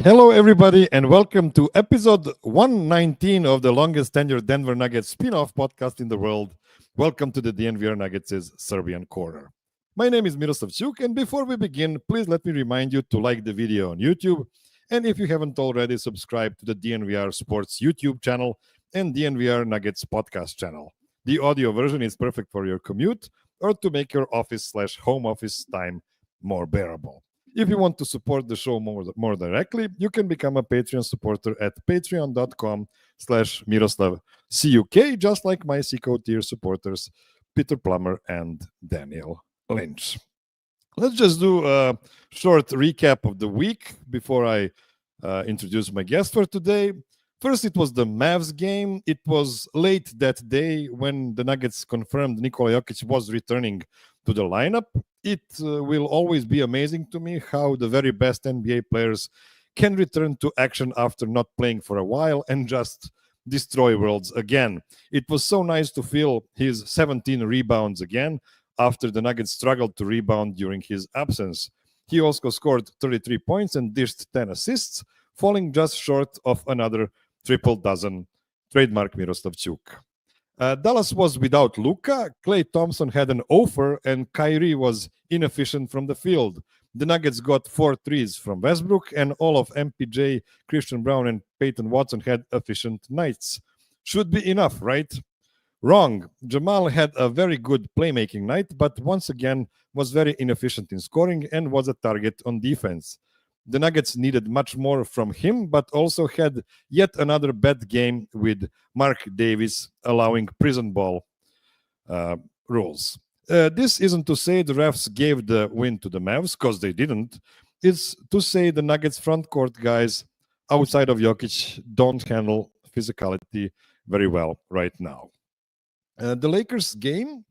Hello, everybody, and welcome to episode 119 of the longest tenured Denver Nuggets spin-off podcast in the world. Welcome to the DNVR Nuggets' Serbian Corner. My name is Miroslav, and before we begin, please let me remind you to like the video on YouTube, and if you haven't already, subscribe to the DNVR Sports YouTube channel and DNVR Nuggets podcast channel. The audio version is perfect for your commute or to make your office/home office time more bearable. If you want to support the show more directly, you can become a Patreon supporter at patreon.com/MiroslavCuk, just like my Seco tier supporters, Peter Plummer and Daniel Lynch. Let's just do a short recap of the week before I introduce my guest for today. First, it was the Mavs game. It was late that day when the Nuggets confirmed Nikola Jokic was returning to the lineup. It will always be amazing to me how the very best NBA players can return to action after not playing for a while and just destroy worlds again. It was so nice to feel his 17 rebounds again after the Nuggets struggled to rebound during his absence. He also scored 33 points and dished 10 assists, falling just short of another triple dozen, trademark Miroslav Chuk. Dallas was without Luka, Klay Thompson had an offer, and Kyrie was inefficient from the field. The Nuggets got 4 threes from Westbrook, and all of MPJ, Christian Braun, and Peyton Watson had efficient nights. Should be enough, right? Wrong. Jamal had a very good playmaking night, but once again was very inefficient in scoring and was a target on defense. The Nuggets needed much more from him, but also had yet another bad game with Mark Davis allowing prison ball rules. This isn't to say the refs gave the win to the Mavs, because they didn't. It's to say the Nuggets front court guys outside of Jokic don't handle physicality very well right now. The Lakers game,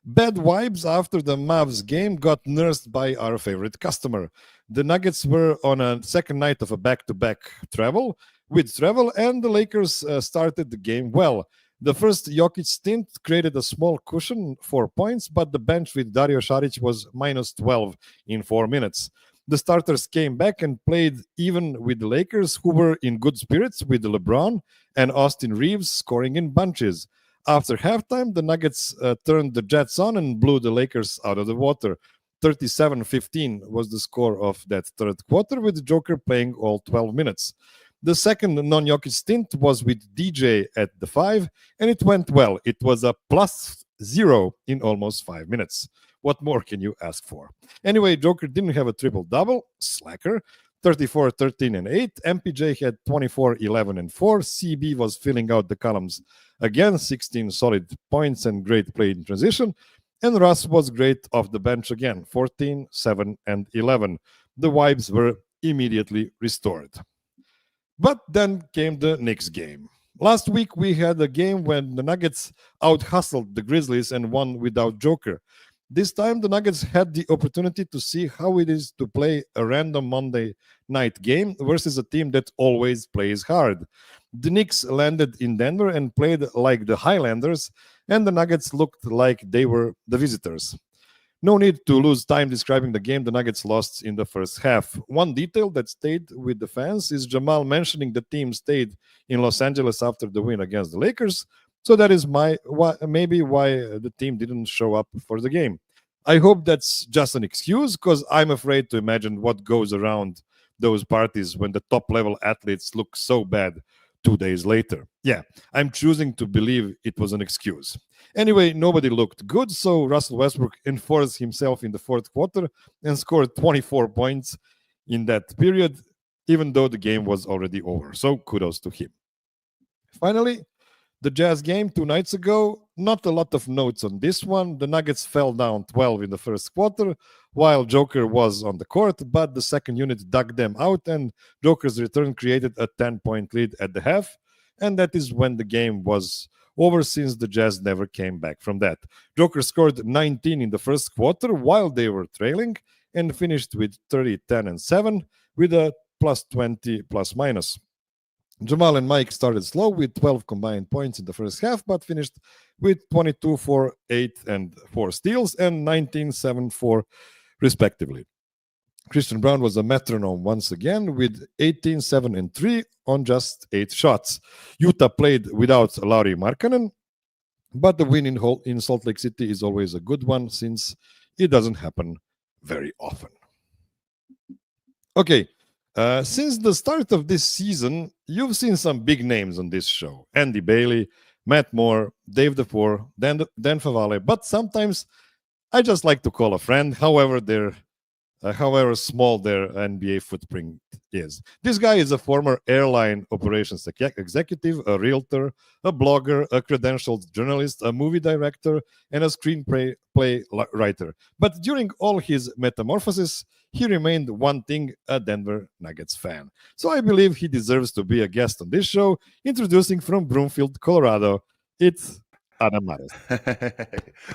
bad vibes after the Mavs game got nursed by our favorite customer. The Nuggets were on a second night of a back-to-back travel, and the Lakers started the game well. The first Jokic stint created a small cushion, 4 points, but the bench with Dario Saric was minus 12 in 4 minutes. The starters came back and played even with the Lakers, who were in good spirits with LeBron and Austin Reeves scoring in bunches. After halftime, the Nuggets turned the Jets on and blew the Lakers out of the water. 37-15 was the score of that third quarter, with Joker playing all 12 minutes. The second non-Jokic stint was with DJ at the 5, and it went well. It was a +0 in almost 5 minutes. What more can you ask for? Anyway, Joker didn't have a triple-double, slacker, 34, 13, and 8. MPJ had 24, 11, and 4. CB was filling out the columns again, 16 solid points and great play in transition. And Russ was great off the bench again, 14, 7, and 11. The vibes were immediately restored. But then came the Knicks game. Last week, we had a game when the Nuggets out-hustled the Grizzlies and won without Joker. This time, the Nuggets had the opportunity to see how it is to play a random Monday night game versus a team that always plays hard. The Knicks landed in Denver and played like the Highlanders, and the Nuggets looked like they were the visitors. No need to lose time describing the game the Nuggets lost in the first half. One detail that stayed with the fans is Jamal mentioning the team stayed in Los Angeles after the win against the Lakers. So that is maybe why the team didn't show up for the game. I hope that's just an excuse, because I'm afraid to imagine what goes around those parties when the top-level athletes look so bad 2 days later. Yeah, I'm choosing to believe it was an excuse. Anyway, nobody looked good, so Russell Westbrook enforced himself in the fourth quarter and scored 24 points in that period, even though the game was already over. So kudos to him. Finally, the Jazz game 2 nights ago, not a lot of notes on this one. The Nuggets fell down 12 in the first quarter while Joker was on the court, but the second unit dug them out and Joker's return created a 10-point lead at the half, and that is when the game was over, since the Jazz never came back from that. Joker scored 19 in the first quarter while they were trailing and finished with 30, 10, and 7 with a +20 ±. Jamal and Mike started slow with 12 combined points in the first half, but finished with 22 for 8 and 4 steals and 19, 7, 4 respectively. Christian Braun was a metronome once again with 18, 7, and 3 on just 8 shots. Utah played without Lauri Markkanen, but the win in Salt Lake City is always a good one since it doesn't happen very often. Okay, since the start of this season, you've seen some big names on this show. Andy Bailey, Matt Moore, Dave DeFore, Dan Favale, but sometimes I just like to call a friend, however small their NBA footprint is. This guy is a former airline operations executive, a realtor, a blogger, a credentialed journalist, a movie director, and a screenplay writer. But during all his metamorphosis, he remained one thing, a Denver Nuggets fan. So I believe he deserves to be a guest on this show. Introducing from Broomfield, Colorado, it's Adam Mares.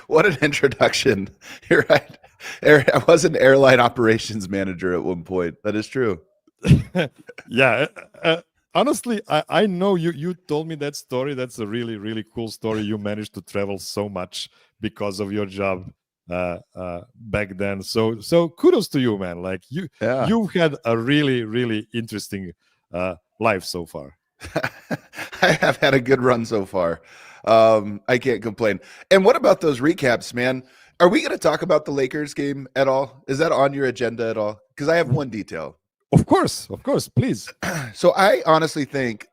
What an introduction. You're right. I was an airline operations manager at one point. That is true. Yeah. Honestly, I know you told me that story. That's a really, really cool story. You managed to travel so much because of your job back then. So kudos to you, man. Like you've had a really, really interesting life so far. I have had a good run so far. I can't complain. And what about those recaps, man? Are we going to talk about the Lakers game at all? Is that on your agenda at all? Because I have one detail. Of course, please. So I honestly think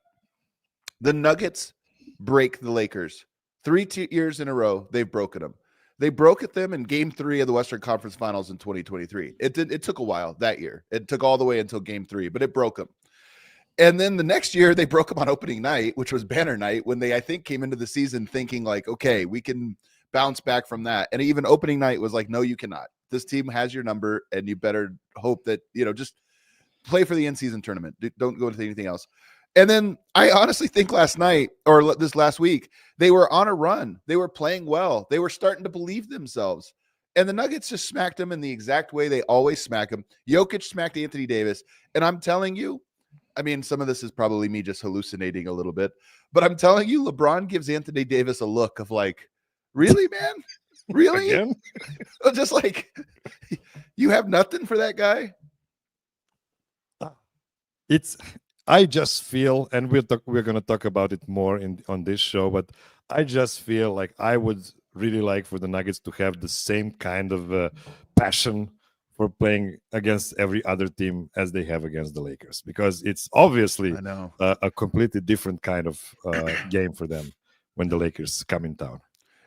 the Nuggets break the Lakers. 3 years in a row, they've broken them. They broke at them in Game 3 of the Western Conference Finals in 2023. It took a while that year. It took all the way until Game 3, but it broke them. And then the next year, they broke them on opening night, which was banner night, when they, I think, came into the season thinking like, okay, we can bounce back from that. And even opening night was like, no, you cannot. This team has your number, and you better hope that, just play for the in-season tournament. Don't go into anything else. And then I honestly think last night, or this last week, they were on a run. They were playing well. They were starting to believe themselves. And the Nuggets just smacked them in the exact way they always smack them. Jokic smacked Anthony Davis. And I'm telling you, I mean, some of this is probably me just hallucinating a little bit, but I'm telling you, LeBron gives Anthony Davis a look of like, really, man? Really? Just like, you have nothing for that guy? I just feel, and we're going to talk about it more on this show, but I just feel like I would really like for the Nuggets to have the same kind of passion for playing against every other team as they have against the Lakers, because it's obviously a completely different kind of game for them when the Lakers come in town.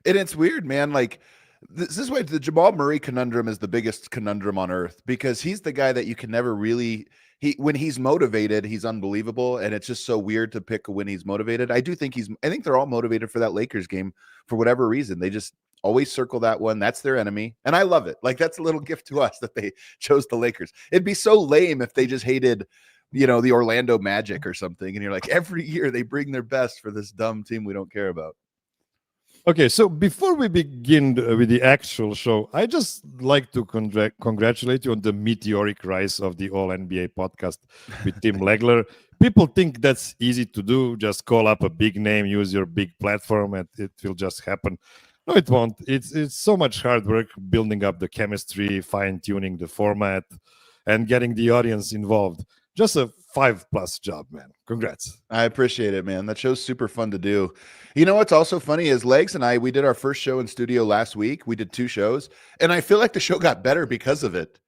And it's weird, man. Like, this is why the Jamal Murray conundrum is the biggest conundrum on earth, because he's the guy that you can never really, when he's motivated, he's unbelievable. And it's just so weird to pick when he's motivated. I think they're all motivated for that Lakers game for whatever reason. They just always circle that one. That's their enemy. And I love it. Like, that's a little gift to us that they chose the Lakers. It'd be so lame if they just hated, the Orlando Magic or something. And you're like, every year they bring their best for this dumb team we don't care about. Okay, so before we begin with the actual show, I just like to congratulate you on the meteoric rise of the All NBA podcast with Tim Legler. People think that's easy to do. Just call up a big name, use your big platform, and it will just happen. No, it won't. It's so much hard work building up the chemistry, fine-tuning the format, and getting the audience involved. Just a 5+ job, man. Congrats. I appreciate it, man. That show's super fun to do. You know what's also funny is Legs and I, we did our first show in studio last week. We did 2 shows, and I feel like the show got better because of it.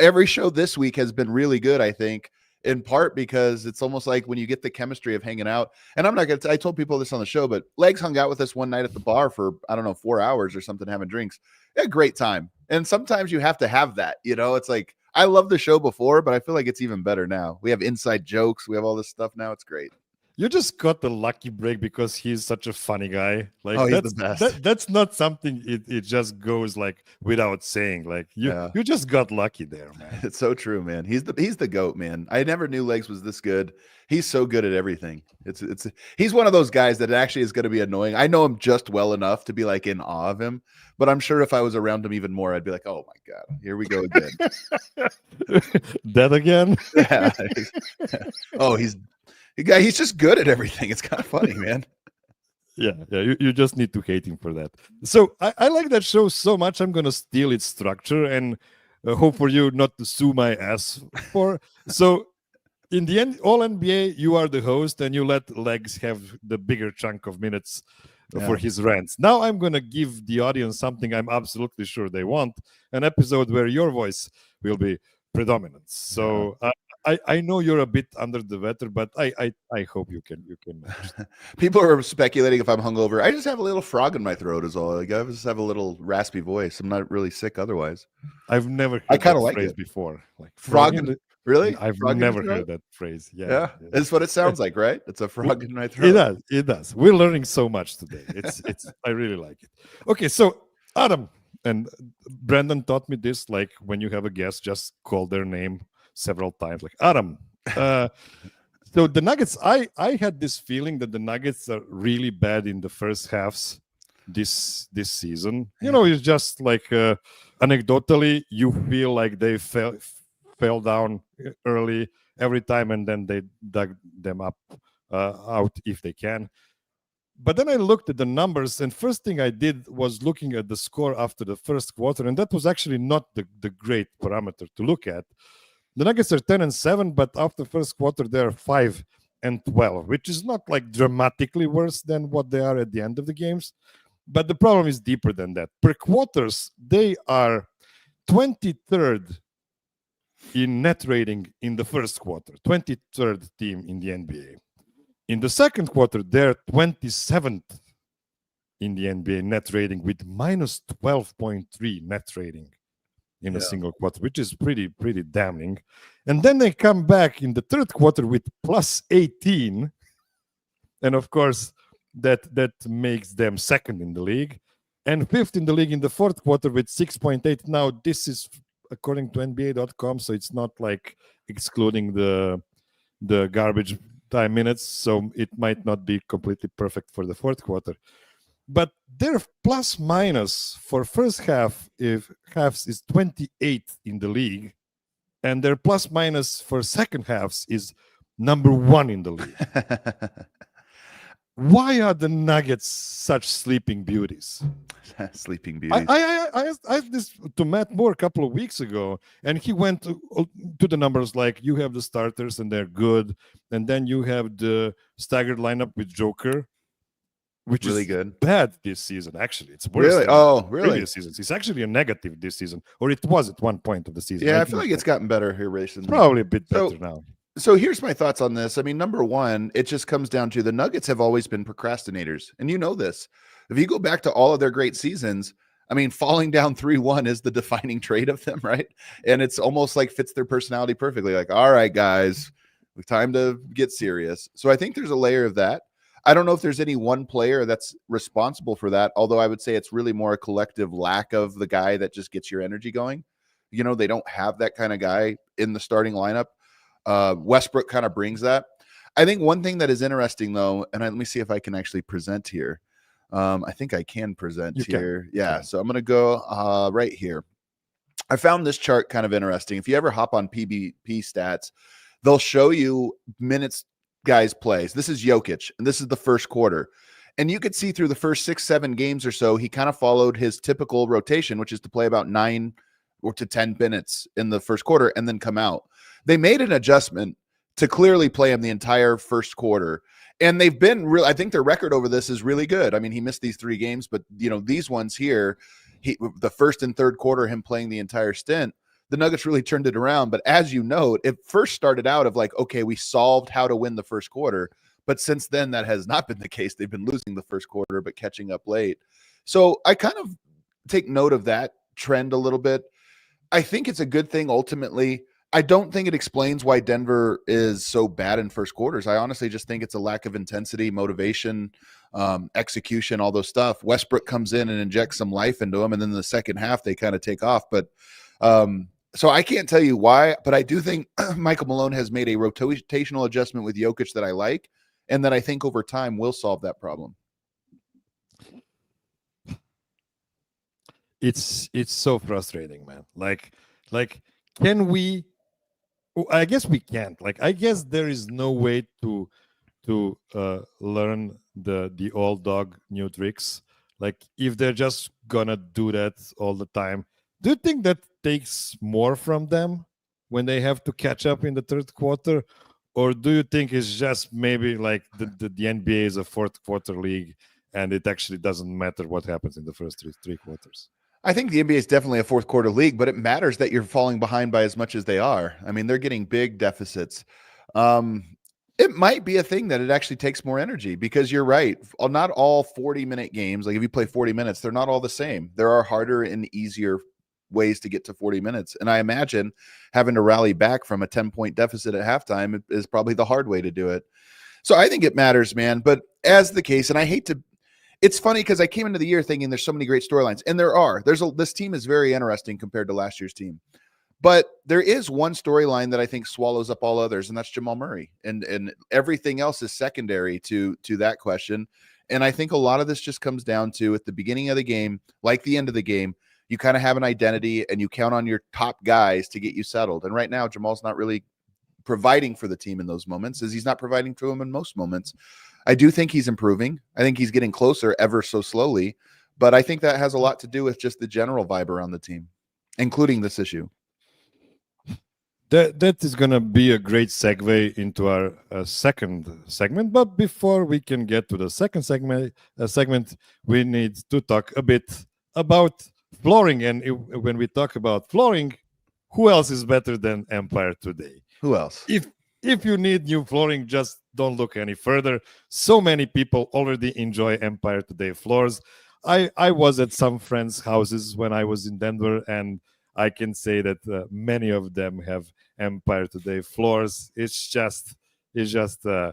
Every show this week has been really good, I think, in part because it's almost like when you get the chemistry of hanging out. And I'm not going to, I told people this on the show, but Legs hung out with us one night at the bar for, 4 hours or something, having drinks. We had a great time. And sometimes you have to have that, it's like, I love the show before, but I feel like it's even better now. We have inside jokes. We have all this stuff now. It's great. You just got the lucky break because he's such a funny guy. Like, he's the best. That's not something it just goes like without saying. Like you just got lucky there, man. It's so true, man. He's the GOAT, man. I never knew Legs was this good. He's so good at everything. He's one of those guys that actually is going to be annoying. I know him just well enough to be like in awe of him, but I'm sure if I was around him even more, I'd be like, oh my God, here we go again. That again? Yeah. Oh, he's just good at everything. It's kind of funny, man. Yeah. You just need to hate him for that. So I like that show so much. I'm gonna steal its structure, and hope for you not to sue my ass for. So in the end, all NBA, you are the host and you let Legs have the bigger chunk of minutes for his rants. Now I'm going to give the audience something I'm absolutely sure they want, an episode where your voice will be predominant. So I know you're a bit under the weather, but I hope you can People are speculating if I'm hungover. I just have a little frog in my throat is all. Like, I just have a little raspy voice. I'm not really sick otherwise. I've never heard I kind that of like phrase it before. Like frog in really? I've frog never heard that phrase. Yeah, that's what it sounds like, right? It's a frog in my throat. It does. It does. We're learning so much today. It's I really like it. Okay, so Adam and Brandon taught me this. Like when you have a guest, just call their name several times. Like Adam. So the Nuggets, I had this feeling that the Nuggets are really bad in the first halves this season. You know, it's just like anecdotally, you feel like they fell down early every time, and then they dug them up out if they can. But then I looked at the numbers, and first thing I did was looking at the score after the first quarter, and that was actually not the great parameter to look at. The Nuggets are 10-7, but after first quarter they're 5-12, which is not like dramatically worse than what they are at the end of the games. But the problem is deeper than that. Per quarters, they are 23rd in net rating in the first quarter, 23rd team in the NBA. In the second quarter, they're 27th in the NBA net rating with minus 12.3 net rating in a single quarter, which is pretty damning. And then they come back in the third quarter with plus 18. And of course, that makes them second in the league and fifth in the league in the fourth quarter with 6.8. Now, this is according to NBA.com, so it's not like excluding the garbage time minutes, so it might not be completely perfect for the fourth quarter. But their plus minus for first halves is 28 in the league, and their plus minus for second halves is number 1 in the league. Why are the Nuggets such sleeping beauties? Sleeping beauties. I asked this to Matt Moore a couple of weeks ago, and he went to the numbers like you have the starters and they're good, and then you have the staggered lineup with Joker, which really is good. Bad this season. Actually, it's worse. Really? Than really? Previous seasons. It's actually a negative this season, or it was at one point of the season. Yeah, I feel like it's gotten better here recently. Probably a bit better now. So here's my thoughts on this. I mean, number one, it just comes down to the Nuggets have always been procrastinators. And you know this. If you go back to all of their great seasons, I mean, falling down 3-1 is the defining trait of them, right? And it's almost like fits their personality perfectly. Like, all right, guys, time to get serious. So I think there's a layer of that. I don't know if there's any one player that's responsible for that, although I would say it's really more a collective lack of the guy that just gets your energy going. You know, they don't have that kind of guy in the starting lineup. Westbrook kind of brings that. I think one thing that is interesting, though, and let me see if I can actually present here. I think I can present here. Yeah, so I'm going to go right here. I found this chart kind of interesting. If you ever hop on PBP stats, they'll show you minutes guys plays. This is Jokic, and this is the first quarter. And you could see through the first 6-7 games or so, he kind of followed his typical rotation, which is to play about 9 or to 10 minutes in the first quarter and then come out. They made an adjustment to clearly play him the entire first quarter. And they've been real. I think their record over this is really good. I mean, he missed these 3 games, but you know, these ones here, the first and third quarter, him playing the entire stint, the Nuggets really turned it around. But as you note, it first started out of like, okay, we solved how to win the first quarter. But since then, that has not been the case. They've been losing the first quarter, but catching up late. So I kind of take note of that trend a little bit. I think it's a good thing ultimately. I don't think it explains why Denver is so bad in first quarters. I honestly just think it's a lack of intensity, motivation, execution, all those stuff. Westbrook comes in and injects some life into them, and then in the second half they kind of take off. But so I can't tell you why, but I do think Michael Malone has made a rotational adjustment with Jokic that I like, and that I think over time will solve that problem. It's so frustrating, man. Like can we? I guess we can't. Like, I guess there is no way to learn the old dog new tricks. Like, if they're just gonna do that all the time, Do you think that takes more from them when they have to catch up in the third quarter? Or do you think it's just maybe like the NBA is a fourth quarter league and it actually doesn't matter what happens in the first three quarters? I think the NBA is definitely a fourth quarter league, but it matters that you're falling behind by as much as they are. I mean, they're getting big deficits. It might be a thing that it actually takes more energy because you're right. Not all 40-minute games, like if you play 40 minutes, they're not all the same. There are harder and easier ways to get to 40 minutes. And I imagine having to rally back from a 10-point deficit at halftime is probably the hard way to do it. So I think it matters, man. But as the case, and I hate to, it's funny because I came into the year thinking there's so many great storylines, and there are. This team is very interesting compared to last year's team. But there is one storyline that I think swallows up all others, and that's Jamal Murray. And everything else is secondary to that question. And I think a lot of this just comes down to at the beginning of the game, like the end of the game, you kind of have an identity and you count on your top guys to get you settled. And right now, Jamal's not really providing for the team in those moments, as he's not providing for them in most moments. I do think he's improving. I think he's getting closer ever so slowly. But I think that has a lot to do with just the general vibe around the team, including this issue. That is going to be a great segue into our second segment. But before we can get to the second segment, we need to talk a bit about flooring. And when we talk about flooring, who else is better than Empire Today? Who else? If you need new flooring, just don't look any further. So many people already enjoy Empire Today floors. I was at some friends' houses when I was in Denver, and I can say that many of them have Empire Today floors. It's just a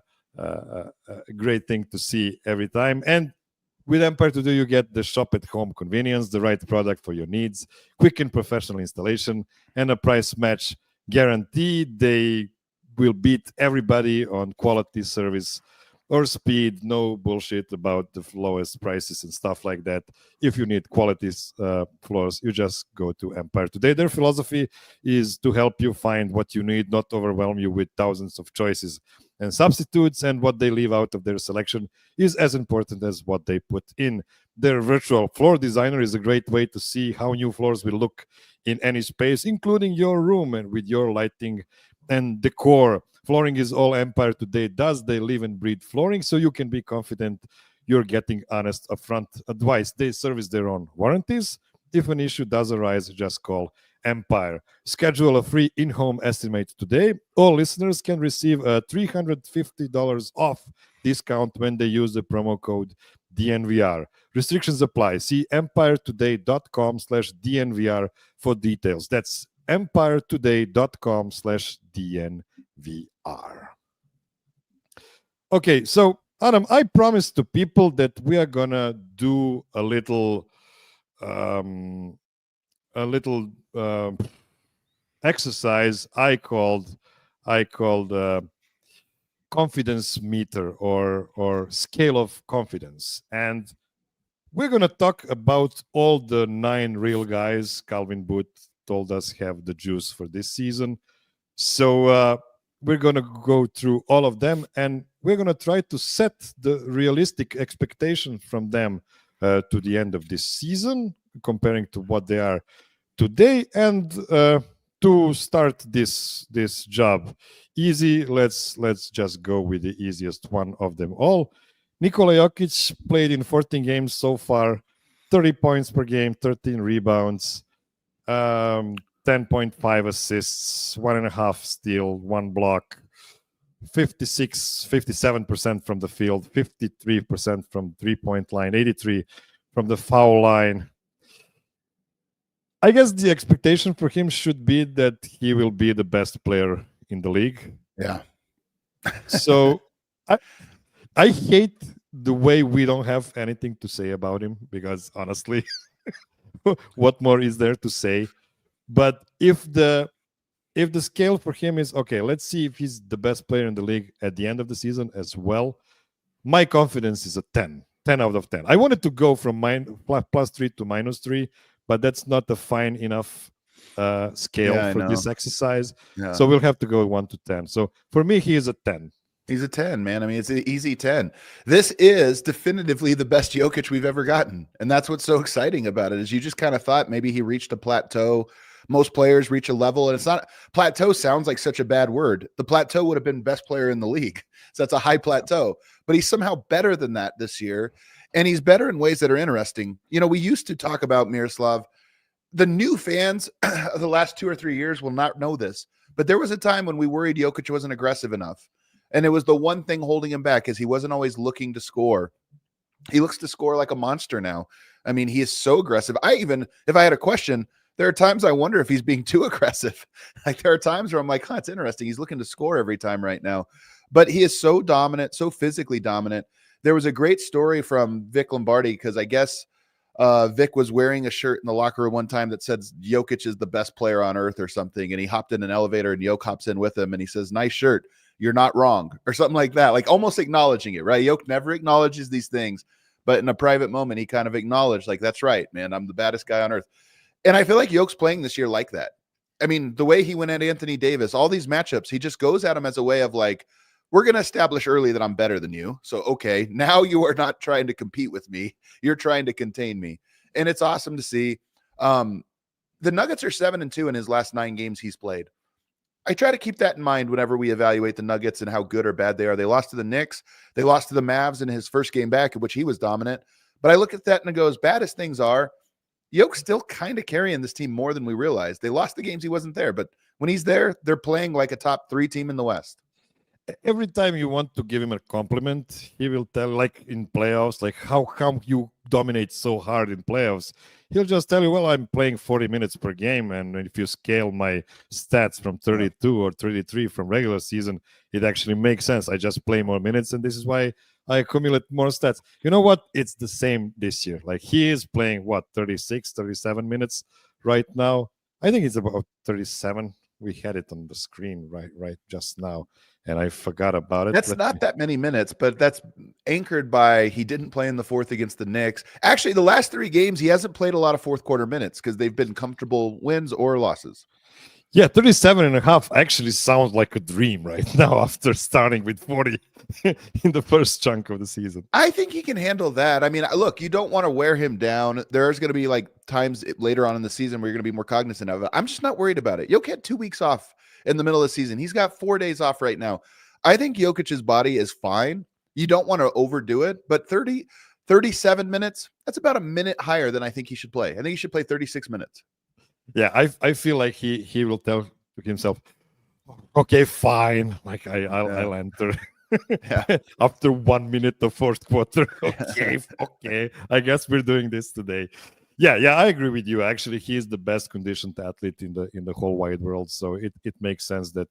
great thing to see every time. And with Empire Today, you get the shop at home convenience, the right product for your needs, quick and professional installation, and a price match guarantee. They will beat everybody on quality, service, or speed. No bullshit about the lowest prices and stuff like that. If you need quality floors, you just go to Empire Today. Their philosophy is to help you find what you need, not overwhelm you with thousands of choices and substitutes. And what they leave out of their selection is as important as what they put in. Their virtual floor designer is a great way to see how new floors will look in any space, including your room, and with your lighting and decor. Flooring is all Empire Today does. They live and breathe flooring, so you can be confident you're getting honest, upfront advice. They service their own warranties. If an issue does arise, just call Empire. Schedule a free in-home estimate today. All listeners can receive a $350 off discount when they use the promo code DNVR. Restrictions apply. See empiretoday.com/DNVR for details. That's empiretoday.com/DNVR. Okay, so Adam, I promised to people that we are gonna do a little exercise I called confidence meter or scale of confidence, and we're gonna talk about all the 9 real guys Calvin Booth told us have the juice for this season. So we're going to go through all of them, and we're going to try to set the realistic expectation from them to the end of this season, comparing to what they are today. And to start this job easy, let's just go with the easiest one of them all. Nikola Jokic played in 14 games so far, 30 points per game, 13 rebounds, 10.5 assists, 1.5 steal, 1 block, 57% from the field, 53% from 3-point line, 83 from the foul line. I guess the expectation for him should be that he will be the best player in the league. Yeah. So I hate the way we don't have anything to say about him, because honestly, what more is there to say? But if the scale for him is okay, let's see if he's the best player in the league at the end of the season as well. My confidence is a 10 out of 10. I wanted to go from +3 to -3, but that's not a fine enough scale for this exercise. Yeah. So we'll have to go 1 to 10. So for me, he is a 10. He's a 10, man. I mean, it's an easy 10. This is definitively the best Jokic we've ever gotten. And that's what's so exciting about it is you just kind of thought maybe he reached a plateau. Most players reach a level, and it's not plateau sounds like such a bad word. The plateau would have been best player in the league. So that's a high plateau, but he's somehow better than that this year. And he's better in ways that are interesting. You know, we used to talk about Miroslav. The new fans of the last 2 or 3 years will not know this, but there was a time when we worried Jokic wasn't aggressive enough. And it was the one thing holding him back is he wasn't always looking to score. He looks to score like a monster now. I mean, he is so aggressive. If I had a question, there are times I wonder if he's being too aggressive. Like there are times where I'm like, it's interesting. He's looking to score every time right now. But he is so dominant, so physically dominant. There was a great story from Vic Lombardi because I guess Vic was wearing a shirt in the locker room one time that said Jokic is the best player on earth or something. And he hopped in an elevator and Jokic hops in with him and he says, nice shirt. You're not wrong or something like that. Like almost acknowledging it, right? Jokic never acknowledges these things, but in a private moment, he kind of acknowledged like, that's right, man. I'm the baddest guy on earth. And I feel like Jokic's playing this year like that. I mean, the way he went at Anthony Davis, all these matchups, he just goes at him as a way of like, we're going to establish early that I'm better than you. So, okay, now you are not trying to compete with me. You're trying to contain me. And it's awesome to see. The Nuggets are 7-2 in his last 9 games he's played. I try to keep that in mind whenever we evaluate the Nuggets and how good or bad they are. They lost to the Knicks. They lost to the Mavs in his first game back, in which he was dominant. But I look at that and I go, as bad as things are, Jokic's still kind of carrying this team more than we realized. They lost the games he wasn't there, but when he's there, they're playing like a top 3 team in the West. Every time you want to give him a compliment, he will tell, like in playoffs, like how come you dominate so hard in playoffs? He'll just tell you, well, I'm playing 40 minutes per game, and if you scale my stats from 32 or 33 from regular season, it actually makes sense. I just play more minutes, and this is why I accumulate more stats. You know what? It's the same this year. Like he is playing, 36, 37 minutes right now. I think it's about 37. We had it on the screen right just now, and I forgot about it. That's not that many minutes, but that's anchored by he didn't play in the fourth against the Knicks. Actually, the last 3 games, he hasn't played a lot of fourth quarter minutes because they've been comfortable wins or losses. Yeah, 37.5 actually sounds like a dream right now after starting with 40 in the first chunk of the season. I think he can handle that. I mean, look, you don't want to wear him down. There's going to be like times later on in the season where you're going to be more cognizant of it. I'm just not worried about it. Jokic had 2 weeks off in the middle of the season. He's got 4 days off right now. I think Jokic's body is fine. You don't want to overdo it, but 37 minutes, that's about a minute higher than I think he should play. I think he should play 36 minutes. Yeah, I feel like he will tell himself, okay, fine. Like I'll enter. Yeah. After 1 minute of fourth quarter. Okay. I guess we're doing this today. Yeah, I agree with you. Actually, he is the best conditioned athlete in the whole wide world. So it makes sense that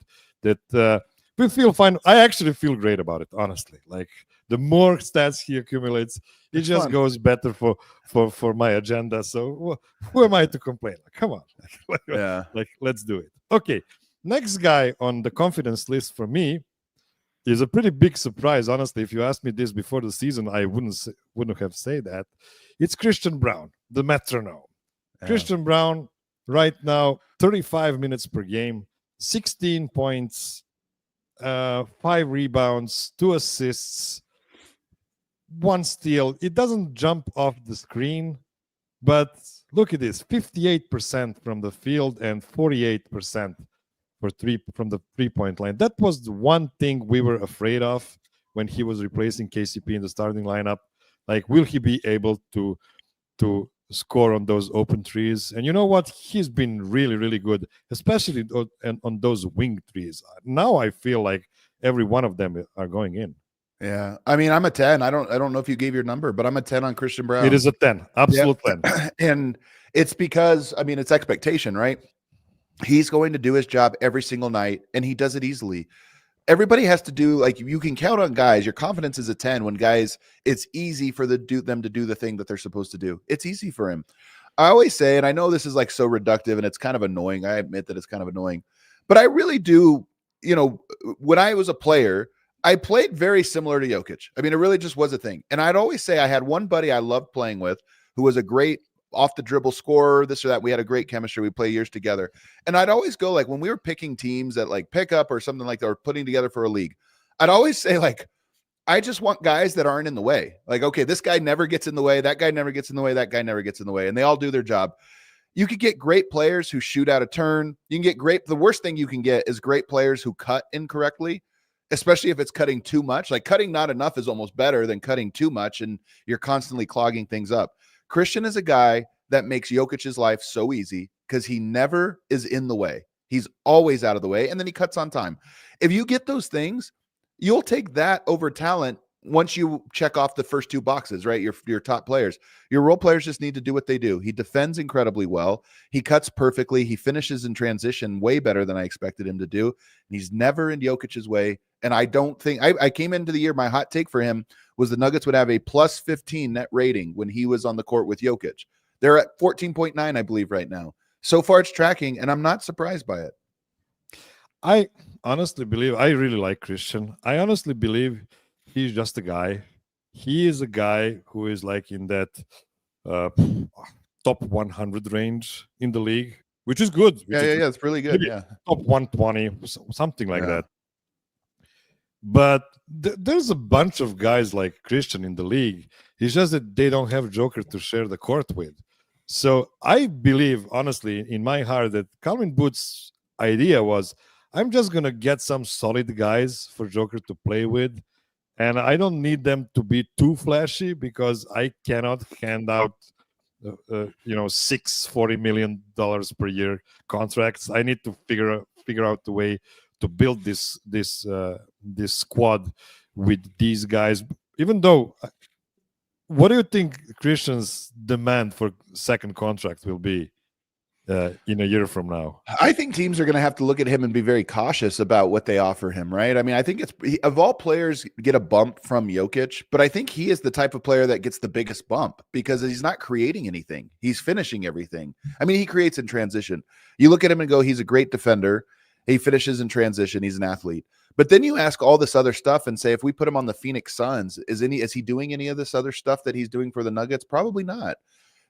we feel fine. I actually feel great about it, honestly. Like the more stats he accumulates, it just fun. goes better for my agenda. So who am I to complain? Like, come on. Yeah. Like, let's do it. Okay. Next guy on the confidence list for me is a pretty big surprise. Honestly, if you asked me this before the season, I wouldn't have said that. It's Christian Braun, the metronome. Yeah. Christian Braun, right now, 35 minutes per game, 16 points, 5 rebounds, 2 assists, 1 steal. It doesn't jump off the screen, but look at this: 58% from the field and 48% from the 3-point line. That was the one thing we were afraid of when he was replacing KCP in the starting lineup. Like, will he be able to score on those open threes? And you know what? He's been really, really good, especially on those wing threes. Now I feel like every one of them are going in. Yeah. I mean, I'm a 10. I don't know if you gave your number, but I'm a 10 on Christian Braun. It is a 10. Absolute 10. And it's because, I mean, it's expectation, right? He's going to do his job every single night, and he does it easily. Everybody has to do, like, you can count on guys. Your confidence is a 10 when guys, it's easy for them to do the thing that they're supposed to do. It's easy for him. I always say, and I know this is like so reductive and it's kind of annoying. I admit that it's kind of annoying, but I really do, when I was a player, I played very similar to Jokic. I mean, it really just was a thing. And I'd always say I had one buddy I loved playing with who was a great off the dribble scorer, this or that. We had a great chemistry. We play years together. And I'd always go, like, when we were picking teams at like pickup or something like that, or putting together for a league, I'd always say, like, I just want guys that aren't in the way. Like, okay, this guy never gets in the way. That guy never gets in the way. That guy never gets in the way. And they all do their job. You could get great players who shoot out a turn. You can get great. The worst thing you can get is great players who cut incorrectly, especially if it's cutting too much. Like, cutting not enough is almost better than cutting too much, and you're constantly clogging things up. Christian is a guy that makes Jokic's life so easy because he never is in the way. He's always out of the way, and then he cuts on time. If you get those things, you'll take that over talent once you check off the first two boxes, right? Your top players. Your role players just need to do what they do. He defends incredibly well. He cuts perfectly. He finishes in transition way better than I expected him to do. And he's never in Jokic's way. And I don't think I came into the year, my hot take for him was the Nuggets would have a plus 15 net rating when he was on the court with Jokic. They're at 14.9, I believe, right now. So far it's tracking, and I'm not surprised by it. I honestly believe, I really like Christian. I honestly believe he's just a guy. He is a guy who is like in that top 100 range in the league, which is good. Yeah, it's really good. Yeah, top 120, something like that. But there's a bunch of guys like Christian in the league. It's just that they don't have Joker to share the court with. So I believe, honestly, in my heart, that Calvin Booth's idea was, I'm just going to get some solid guys for Joker to play with. And I don't need them to be too flashy because I cannot hand out, $40 million per year contracts. I need to figure out the way to build this squad with these guys. Even though, what do you think Christian's demand for second contract will be in a year from now? I think teams are going to have to look at him and be very cautious about what they offer him, right? I mean, I think of all players get a bump from Jokic, but I think he is the type of player that gets the biggest bump because he's not creating anything. He's finishing everything. I mean, he creates in transition. You look at him and go, he's a great defender. He finishes in transition. He's an athlete. But then you ask all this other stuff and say, if we put him on the Phoenix Suns, is he doing any of this other stuff that he's doing for the Nuggets? Probably not.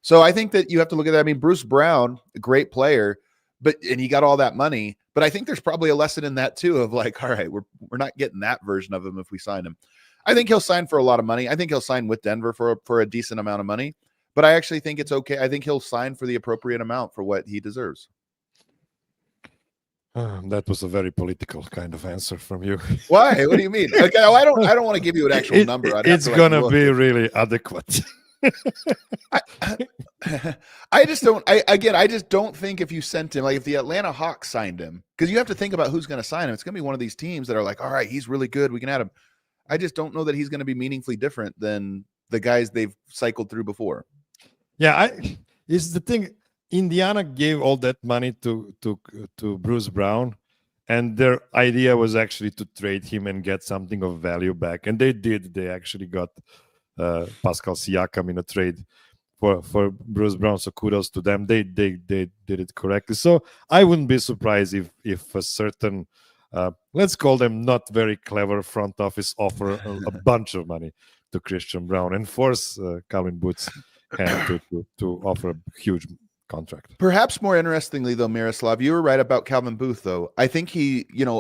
So I think that you have to look at that. I mean, Bruce Brown, a great player, and he got all that money. But I think there's probably a lesson in that too of like, all right, we're not getting that version of him if we sign him. I think he'll sign for a lot of money. I think he'll sign with Denver for a decent amount of money. But I actually think it's okay. I think he'll sign for the appropriate amount for what he deserves. That was a very political kind of answer from you. Why? What do you mean? Okay, I don't want to give you an actual number. It's gonna be really adequate. I just don't think if you sent him, like if the Atlanta Hawks signed him, because you have to think about who's going to sign him. It's going to be one of these teams that are like, all right, he's really good, we can add him. I just don't know that he's going to be meaningfully different than the guys they've cycled through before. Yeah, is the thing. Indiana gave all that money to Bruce Brown, and their idea was actually to trade him and get something of value back. And they did. They actually got Pascal Siakam in a trade for Bruce Brown. So kudos to them. They did it correctly. So I wouldn't be surprised if a certain let's call them not very clever front office offer a bunch of money to Christian Brown and force Calvin Booth's hand to offer a huge contract. Perhaps more interestingly, though, Miroslav, you were right about Calvin Booth, though. I think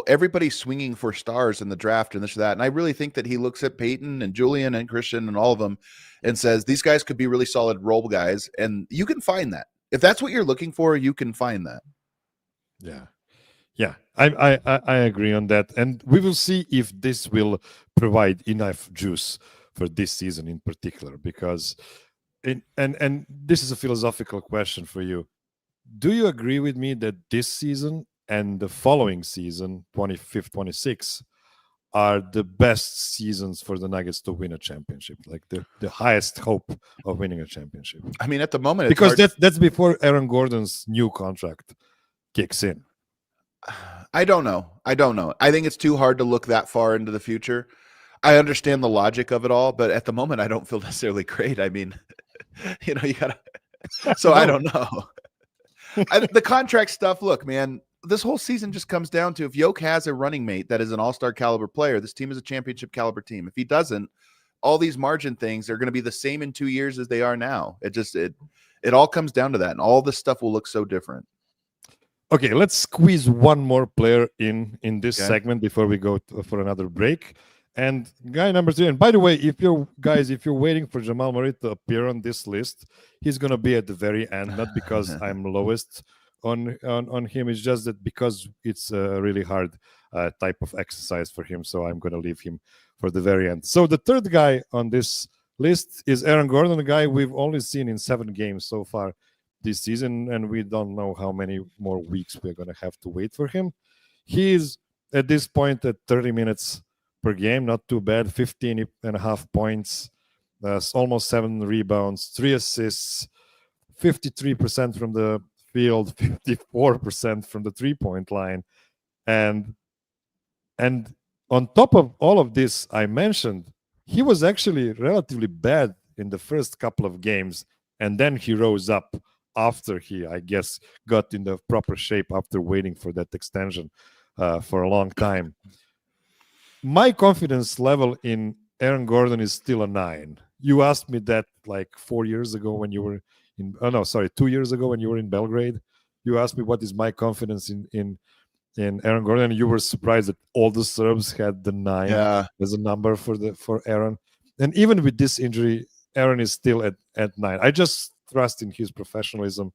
everybody's swinging for stars in the draft and this or that. And I really think that he looks at Peyton and Julian and Christian and all of them and says, these guys could be really solid role guys. And you can find that. If that's what you're looking for, you can find that. Yeah. I agree on that. And we will see if this will provide enough juice for this season in particular, because and this is a philosophical question for you. Do you agree with me that this season and the following season, 25-26, are the best seasons for the Nuggets to win a championship? Like the highest hope of winning a championship? I mean, at the moment, because that's before Aaron Gordon's new contract kicks in. I don't know. I think it's too hard to look that far into the future. I understand the logic of it all, but at the moment, I don't feel necessarily great. I mean, you gotta. So I don't know. The contract stuff. Look, man, this whole season just comes down to if Yoke has a running mate that is an all-star caliber player, this team is a championship caliber team. If he doesn't, all these margin things are going to be the same in 2 years as they are now. It all comes down to that, and all this stuff will look so different. Okay, let's squeeze one more player in this Okay. segment before we go for another break. And guy number 3. And by the way, if you're waiting for Jamal Murray to appear on this list, he's gonna be at the very end. Not because I'm lowest on him. It's just that because it's a really hard type of exercise for him. So I'm gonna leave him for the very end. So the third guy on this list is Aaron Gordon, a guy we've only seen in 7 games so far this season, and we don't know how many more weeks we're going to have to wait for him. He is at this point at 30 minutes per game, not too bad, 15 and a half points, almost 7 rebounds, 3 assists, 53% from the field, 54% from the 3-point line. And on top of all of this I mentioned, he was actually relatively bad in the first couple of games, and then he rose up after he, I guess, got in the proper shape after waiting for that extension for a long time. My confidence level in Aaron Gordon is still a 9. You asked me that like 4 years ago when you were in, 2 years ago when you were in Belgrade. You asked me what is my confidence in Aaron Gordon, and you were surprised that all the Serbs had the 9 as a number for Aaron. And even with this injury, Aaron is still at 9. I just trust in his professionalism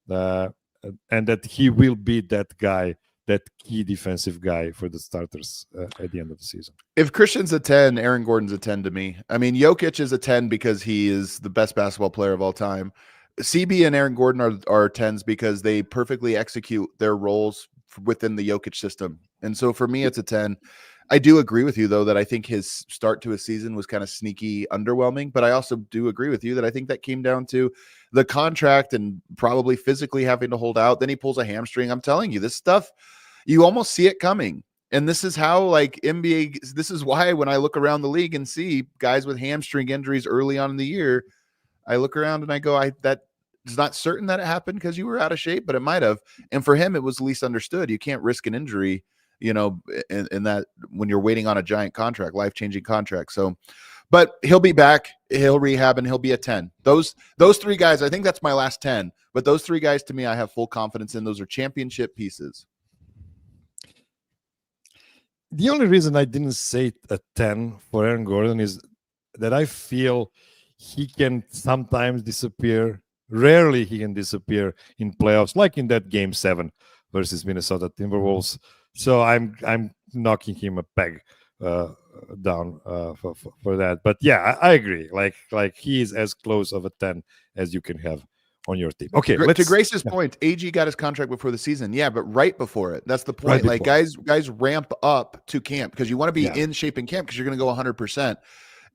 and that he will be that guy, that key defensive guy for the starters at the end of the season. If Christian's a 10, Aaron Gordon's a 10 to me. I mean, Jokic is a 10 because he is the best basketball player of all time. CB and Aaron Gordon are 10s because they perfectly execute their roles within the Jokic system. And so for me, it's a 10. I do agree with you, though, that I think his start to a season was kind of sneaky underwhelming. But I also do agree with you that I think that came down to the contract and probably physically having to hold out. Then he pulls a hamstring. I'm telling you, this stuff, you almost see it coming. And this is how, like, NBA, this is why when I look around the league and see guys with hamstring injuries early on in the year, I look around and I go, that is not certain that it happened because you were out of shape, but it might have. And for him, it was least understood. You can't risk an injury, you know, in that when you're waiting on a giant contract, life-changing contract. So, but he'll be back, he'll rehab, and he'll be a 10. Those 3 guys, I think that's my last 10. But those 3 guys, to me, I have full confidence in. Those are championship pieces. The only reason I didn't say a 10 for Aaron Gordon is that I feel he can sometimes disappear. Rarely he can disappear in playoffs, like in that Game 7 versus Minnesota Timberwolves. So I'm knocking him a peg down for that. But yeah, I agree. Like he is as close of a 10 as you can have on your team. Okay, to Grace's point, AG got his contract before the season. Yeah, but right before it. That's the point. Like guys ramp up to camp because you want to be in shape in camp because you're going to go 100%.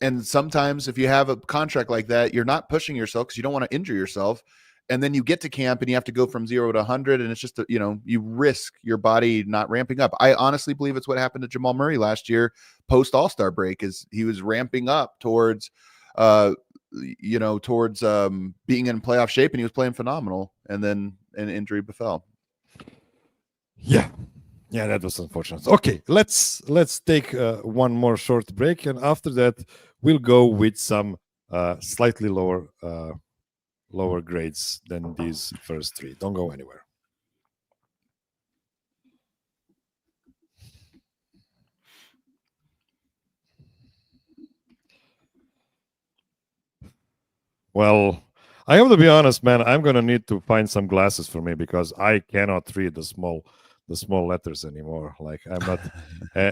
And sometimes if you have a contract like that, you're not pushing yourself because you don't want to injure yourself. And then you get to camp and you have to go from 0 to 100. And it's just, you risk your body not ramping up. I honestly believe it's what happened to Jamal Murray last year post All-Star break is he was ramping up towards, being in playoff shape, and he was playing phenomenal. And then an injury befell. Yeah, that was unfortunate. Okay, let's take one more short break, and after that, we'll go with some slightly lower grades than these first 3. Don't go anywhere. Well, I have to be honest, man. I'm gonna need to find some glasses for me because I cannot read the small letters anymore. Like I'm not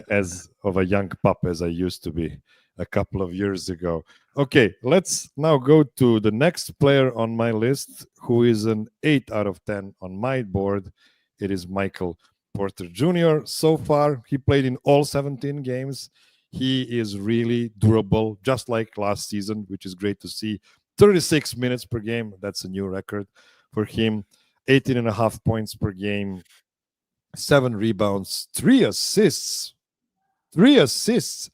as of a young pup as I used to be a couple of years ago. Okay, let's now go to the next player on my list, who is an 8 out of 10 on my board. It is Michael Porter Jr. So far, he played in all 17 games. He is really durable, just like last season, which is great to see. 36 minutes per game. That's a new record for him. 18 and a half points per game. 7 rebounds, 3 assists. 3 assists.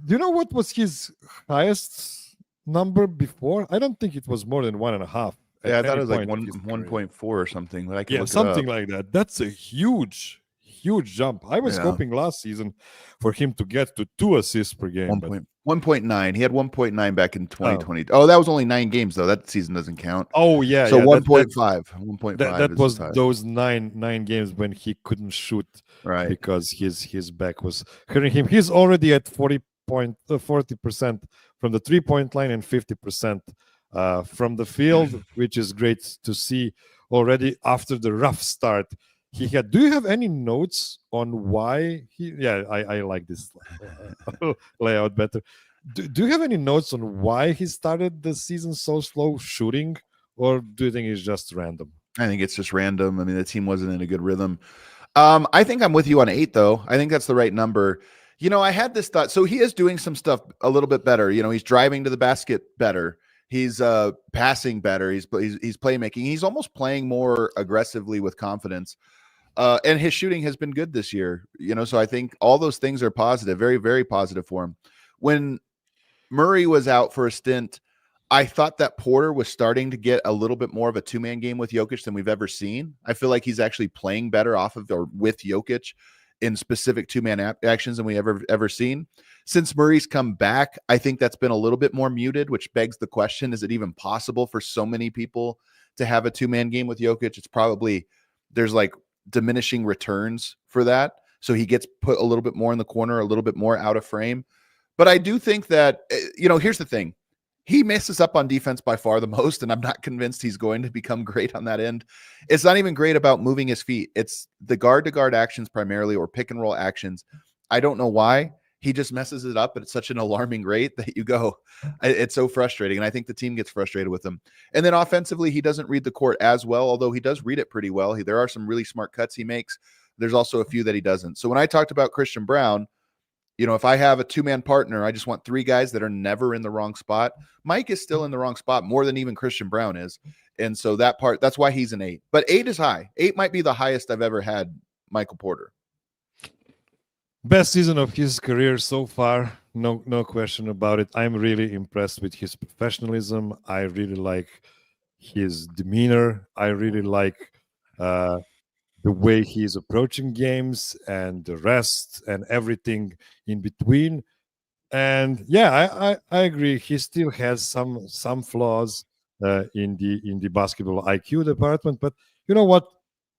Do you know what was his highest number before? I don't think it was more than 1.5. Yeah, I thought it was like 1.4 or something. But I can look something like that. That's a huge jump. I was hoping last season for him to get to 2 assists per game. 1.9. He had 1.9 back in 2020. Oh, that was only 9 games though. That season doesn't count. Oh yeah, So yeah. 1.5. 1.5 That is was his high. those nine games when he couldn't shoot Right. because his back was hurting him. He's already at 40% from the 3-point line and 50% from the field, which is great to see already after the rough start he had. Do you have any notes on why he? Yeah, I like this layout better. Do you have any notes on why he started the season so slow shooting, or do you think it's just random? I think it's just random. I mean, the team wasn't in a good rhythm. I think I'm with you on 8 though. I think that's the right number. I had this thought. So he is doing some stuff a little bit better. He's driving to the basket better. He's passing better. He's playmaking. He's almost playing more aggressively with confidence. And his shooting has been good this year. So I think all those things are positive, very, very positive for him. When Murray was out for a stint, I thought that Porter was starting to get a little bit more of a 2-man game with Jokic than we've ever seen. I feel like he's actually playing better off of or with Jokic in specific 2-man actions than we ever seen. Since Murray's come back, I think that's been a little bit more muted, which begs the question, is it even possible for so many people to have a 2-man game with Jokic? It's probably, there's like diminishing returns for that. So he gets put a little bit more in the corner, a little bit more out of frame. But I do think that, here's the thing. He messes up on defense by far the most, and I'm not convinced he's going to become great on that end. It's not even great about moving his feet. It's the guard-to-guard actions primarily, or pick-and-roll actions. I don't know why. He just messes it up at such an alarming rate that you go, it's so frustrating. And I think the team gets frustrated with him. And then offensively, he doesn't read the court as well, although he does read it pretty well. There are some really smart cuts he makes. There's also a few that he doesn't. So when I talked about Christian Braun, if I have a 2-man partner, I just want 3 guys that are never in the wrong spot. Mike is still in the wrong spot more than even Christian Braun is. And so that's why he's an 8. But 8 is high. 8 might be the highest I've ever had Michael Porter. Best season of his career so far. No question about it. I'm really impressed with his professionalism. I really like his demeanor. I really like the way he's approaching games and the rest and everything in between. And yeah, I agree. He still has some flaws in the basketball IQ department, but you know what?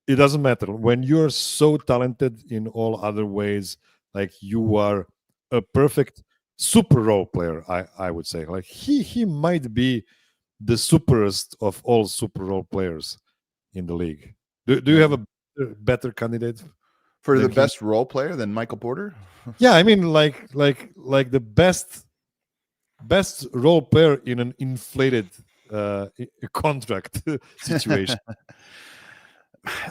It doesn't matter when you're so talented in all other ways. Like, you are a perfect super role player. I would say, like, he might be the superest of all super role players in the league. Do you have a better candidate for the best role player than Michael Porter? Yeah, I mean, like the best role player in an inflated contract situation.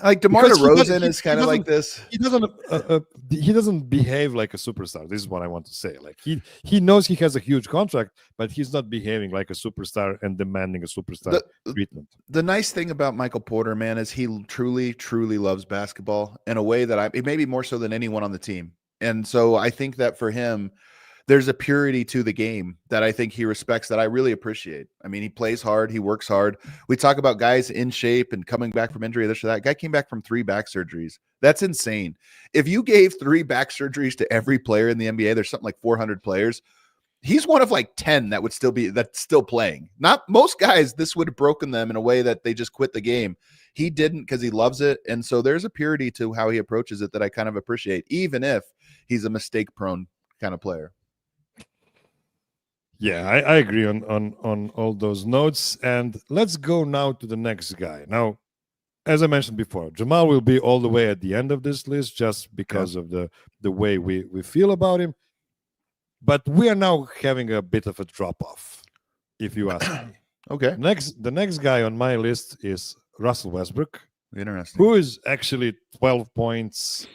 Like DeMar DeRozan is kind of like this. He doesn't behave like a superstar. This is what I want to say. Like, he knows he has a huge contract, but he's not behaving like a superstar and demanding a superstar treatment. The nice thing about Michael Porter, man, is he truly, truly loves basketball in a way that it may be more so than anyone on the team. And so I think that for him, there's a purity to the game that I think he respects, that I really appreciate. I mean, he plays hard. He works hard. We talk about guys in shape and coming back from injury, this or that. Guy came back from 3 back surgeries. That's insane. If you gave 3 back surgeries to every player in the NBA, there's something like 400 players. He's one of like 10 that's still playing. Not most guys, this would have broken them in a way that they just quit the game. He didn't, because he loves it. And so there's a purity to how he approaches it that I kind of appreciate, even if he's a mistake-prone kind of player. Yeah, I agree on all those notes. And let's go now to the next guy. Now, as I mentioned before, Jamal will be all the way at the end of this list just because of the way we feel about him. But we are now having a bit of a drop-off, if you ask me. Okay. The next guy on my list is Russell Westbrook. Interesting. Who is actually 12 points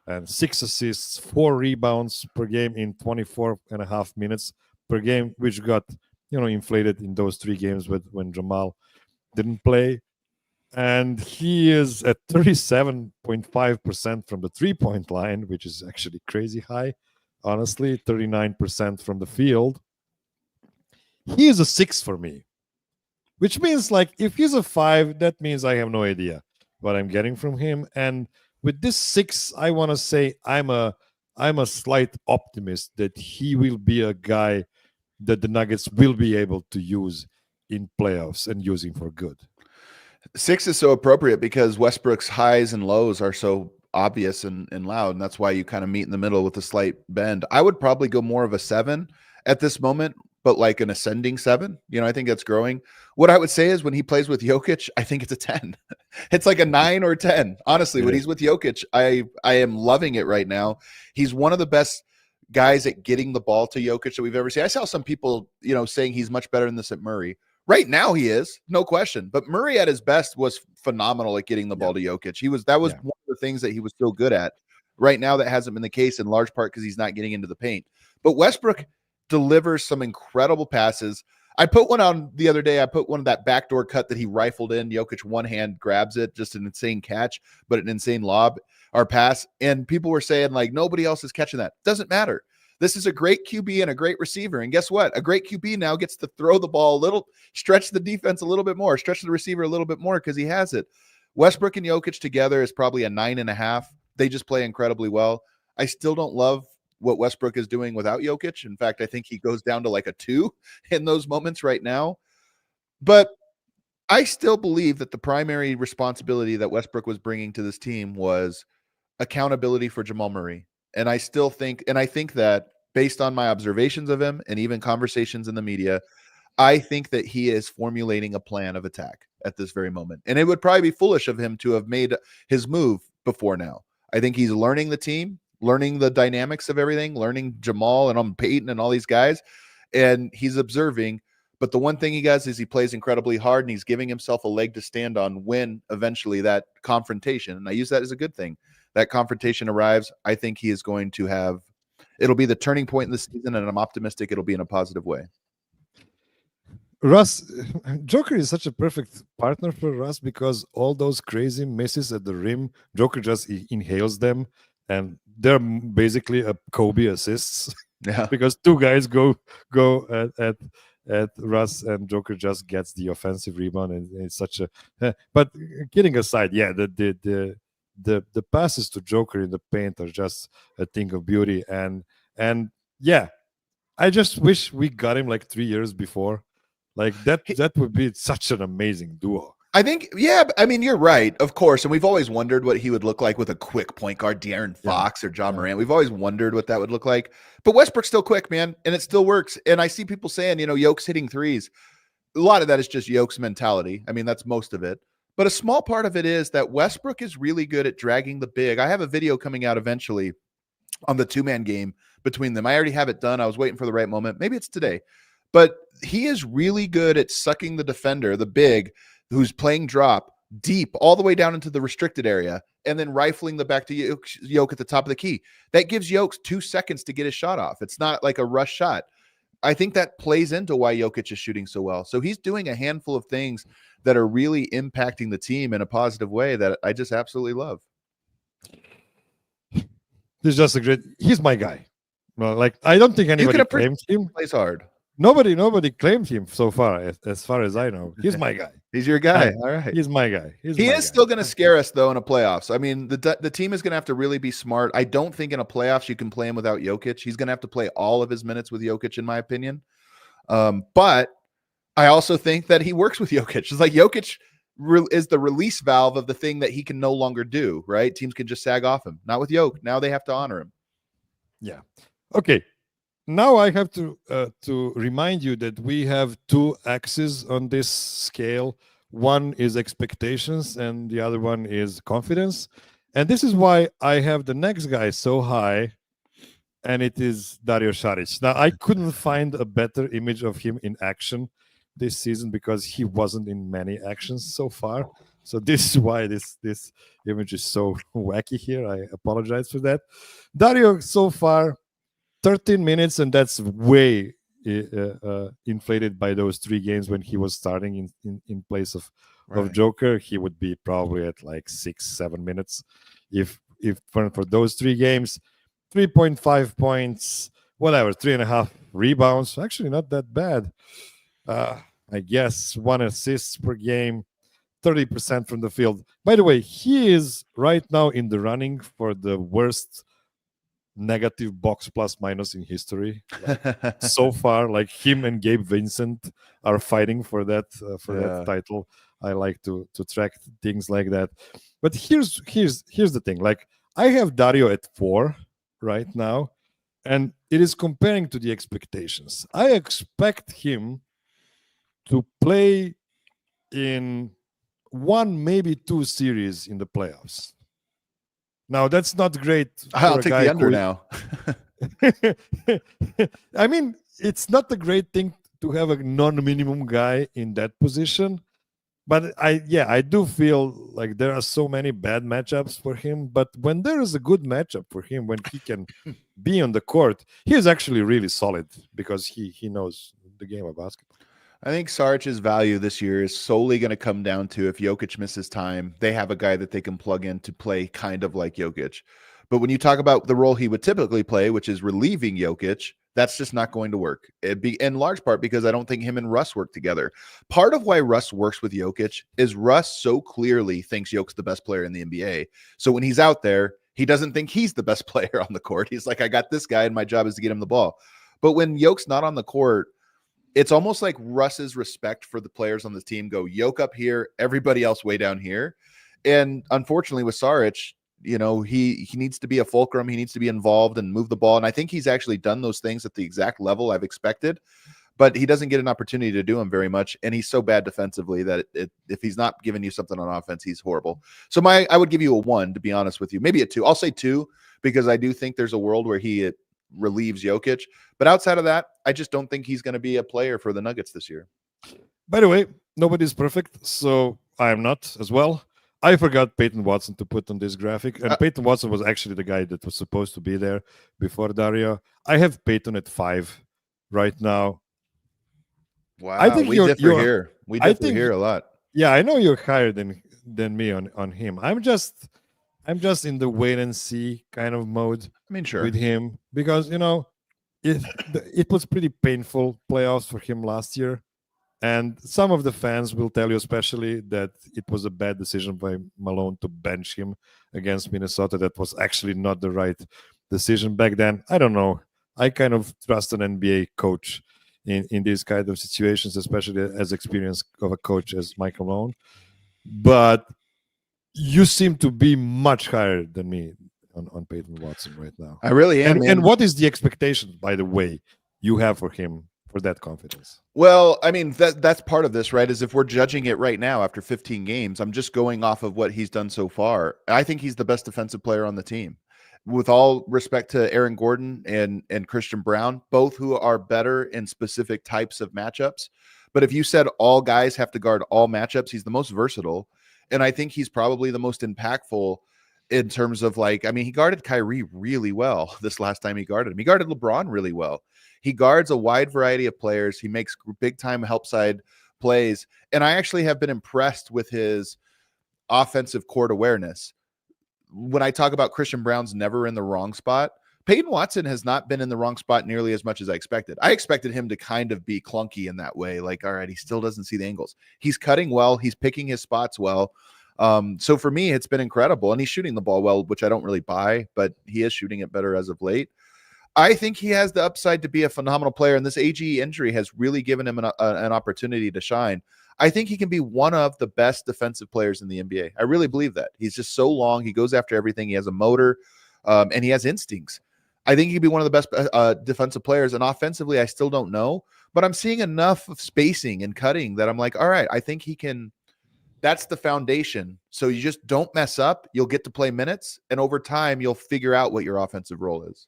and 6 assists, 4 rebounds per game in 24.5 minutes per game, which got inflated in those 3 games when Jamal didn't play. And he is at 37.5% from the 3-point line, which is actually crazy high. Honestly, 39% from the field. He is a 6 for me, which means, like, if he's a 5, that means I have no idea what I'm getting from him. And with this 6, I want to say I'm a I'm a slight optimist that he will be a guy that the Nuggets will be able to use in playoffs and using for good. 6 is so appropriate because Westbrook's highs and lows are so obvious and loud, and that's why you kind of meet in the middle with a slight bend. I would probably go more of a 7 at this moment, but like an ascending 7. I think that's growing. What I would say is when he plays with Jokic, I think it's a 10. It's like a 9 or 10. Honestly, when he's with Jokic, I am loving it right now. He's one of the best guys at getting the ball to Jokic that we've ever seen. I saw some people, saying he's much better than this at Murray. Right now he is, no question. But Murray at his best was phenomenal at getting the ball to Jokic. That was one of the things that he was so good at. Right now that hasn't been the case in large part because he's not getting into the paint. But Westbrook delivers some incredible passes. I put one on the other day. I put one of that backdoor cut that he rifled in. Jokic one hand grabs it, just an insane catch, but an insane lob or pass. And people were saying like nobody else is catching that. Doesn't matter. This is a great QB and a great receiver. And guess what? A great QB now gets to throw the ball a little, stretch the defense a little bit more, stretch the receiver a little bit more because he has it. Westbrook and Jokic together is probably a 9.5. They just play incredibly well. I still don't love what Westbrook is doing without Jokic. In fact, I think he goes down to like a 2 in those moments right now. But I still believe that the primary responsibility that Westbrook was bringing to this team was accountability for Jamal Murray. And I still think, that based on my observations of him and even conversations in the media, I think that he is formulating a plan of attack at this very moment. And it would probably be foolish of him to have made his move before now. I think he's learning the team, learning the dynamics of everything, learning Jamal and Peyton and all these guys. And he's observing. But the one thing he does is he plays incredibly hard and he's giving himself a leg to stand on when eventually that confrontation, and I use that as a good thing, that confrontation arrives. I think he is going to have, it'll be the turning point in the season, and I'm optimistic it'll be in a positive way. Russ, Joker is such a perfect partner for Russ because all those crazy misses at the rim, Joker just inhales them, and they're basically a Kobe assists. Yeah, because two guys go at Russ, and Joker just gets the offensive rebound, and it's such a. But kidding aside, yeah, the passes to Joker in the paint are just a thing of beauty, and yeah, I just wish we got him like 3 years before. Like that would be such an amazing duo. I think, yeah, I mean, you're right, of course. And we've always wondered what he would look like with a quick point guard, De'Aaron Fox or John Morant. We've always wondered what that would look like. But Westbrook's still quick, man, and it still works. And I see people saying, Yoke's hitting threes. A lot of that is just Yoke's mentality. I mean, that's most of it. But a small part of it is that Westbrook is really good at dragging the big. I have a video coming out eventually on the two-man game between them. I already have it done. I was waiting for the right moment. Maybe it's today. But he is really good at sucking the defender, the big, who's playing drop deep all the way down into the restricted area and then rifling the back to Yoke at the top of the key. That gives Yoke 2 seconds to get his shot off. It's not like a rush shot. I think that plays into why Jokic is shooting so well. So he's doing a handful of things that are really impacting the team in a positive way that I just absolutely love. This is just a great. He's my guy. Well, like I don't think anybody claims him. Plays hard. Nobody claims him so far, as far as I know. He's my guy. He's your guy. All right. He's my guy. He is still going to scare us, though, in a playoffs. I mean, the team is going to have to really be smart. I don't think in a playoffs you can play him without Jokic. He's going to have to play all of his minutes with Jokic, in my opinion. But I also think that he works with Jokic. It's like Jokic is the release valve of the thing that he can no longer do, right? Teams can just sag off him. Not with Jokic. Now they have to honor him. Yeah. Okay. Now I have to remind you that we have 2 axes on this scale. One is expectations and the other one is confidence. And this is why I have the next guy so high, and it is Dario Saric. Now, I couldn't find a better image of him in action this season because he wasn't in many actions so far. So this is why this image is so wacky here. I apologize for that. Dario so far, 13 minutes, and that's way inflated by those 3 games when he was starting in place of Joker. He would be probably at like 6-7 minutes if for those 3 games. 3.5 points, whatever, 3.5 rebounds. Actually, not that bad. I guess 1 assist per game, 30% from the field. By the way, he is right now in the running for the worst negative box plus minus in history. Like, so far, like him and Gabe Vincent are fighting for that that title. I like to track things like that. But here's the thing. Like I have Dario at 4 right now, and it is comparing to the expectations. I expect him to play in 1, maybe 2 series in the playoffs. Now that's not great. I'll take the under now. I mean, it's not a great thing to have a non-minimum guy in that position. But I do feel like there are so many bad matchups for him. But when there is a good matchup for him, when he can be on the court, he is actually really solid because he knows the game of basketball. I think Saric's value this year is solely going to come down to if Jokic misses time, they have a guy that they can plug in to play kind of like Jokic. But when you talk about the role he would typically play, which is relieving Jokic, that's just not going to work. It'd be in large part because I don't think him and Russ work together. Part of why Russ works with Jokic is Russ so clearly thinks Jokic's the best player in the NBA. So when he's out there, he doesn't think he's the best player on the court. He's like, I got this guy and my job is to get him the ball. But when Jokic's not on the court, it's almost like Russ's respect for the players on the team go, Jokic up here, everybody else way down here. And unfortunately with Saric, you know, he needs to be a fulcrum. He needs to be involved and move the ball. And I think he's actually done those things at the exact level I've expected, but he doesn't get an opportunity to do them very much. And he's so bad defensively that if he's not giving you something on offense, he's horrible. So I would give you a 1, to be honest with you, maybe a 2. I'll say 2 because I do think there's a world where he relieves Jokic. But outside of that, I just don't think he's going to be a player for the Nuggets this year. By the way, nobody's perfect, so I am not as well. I forgot Peyton Watson to put on this graphic, and Peyton Watson was actually the guy that was supposed to be there before Dario. I have Peyton at 5 right now. Wow, I think we differ here. We differ here a lot. Yeah, I know you're higher than me on him. I'm just in the wait and see kind of mode. I mean, sure, with him because you know it was pretty painful playoffs for him last year. And some of the fans will tell you especially that it was a bad decision by Malone to bench him against Minnesota. That was actually not the right decision back then. I don't know. I kind of trust an NBA coach in these kind of situations, especially as experienced of a coach as Michael Malone. But you seem to be much higher than me on Peyton Watson right now. I really am. And what is the expectation, by the way, you have for him for that confidence? Well, I mean, that's part of this, right? Is if we're judging it right now after 15 games, I'm just going off of what he's done so far. I think he's the best defensive player on the team. With all respect to Aaron Gordon and Christian Braun, both who are better in specific types of matchups. But if you said all guys have to guard all matchups, he's the most versatile. And I think he's probably the most impactful in terms of like, I mean, he guarded Kyrie really well this last time he guarded him. He guarded LeBron really well. He guards a wide variety of players. He makes big time help side plays. And I actually have been impressed with his offensive court awareness. When I talk about Christian Braun's never in the wrong spot, Peyton Watson has not been in the wrong spot nearly as much as I expected. I expected him to kind of be clunky in that way. Like, all right, he still doesn't see the angles. He's cutting well. He's picking his spots well. So for me, it's been incredible. And he's shooting the ball well, which I don't really buy, but he is shooting it better as of late. I think he has the upside to be a phenomenal player. And this AG injury has really given him an opportunity to shine. I think he can be one of the best defensive players in the NBA. I really believe that. He's just so long. He goes after everything. He has a motor, and he has instincts. I think he'd be one of the best defensive players. And offensively, I still don't know. But I'm seeing enough of spacing and cutting that I'm like, all right, I think he can. That's the foundation. So you just don't mess up. You'll get to play minutes. And over time, you'll figure out what your offensive role is.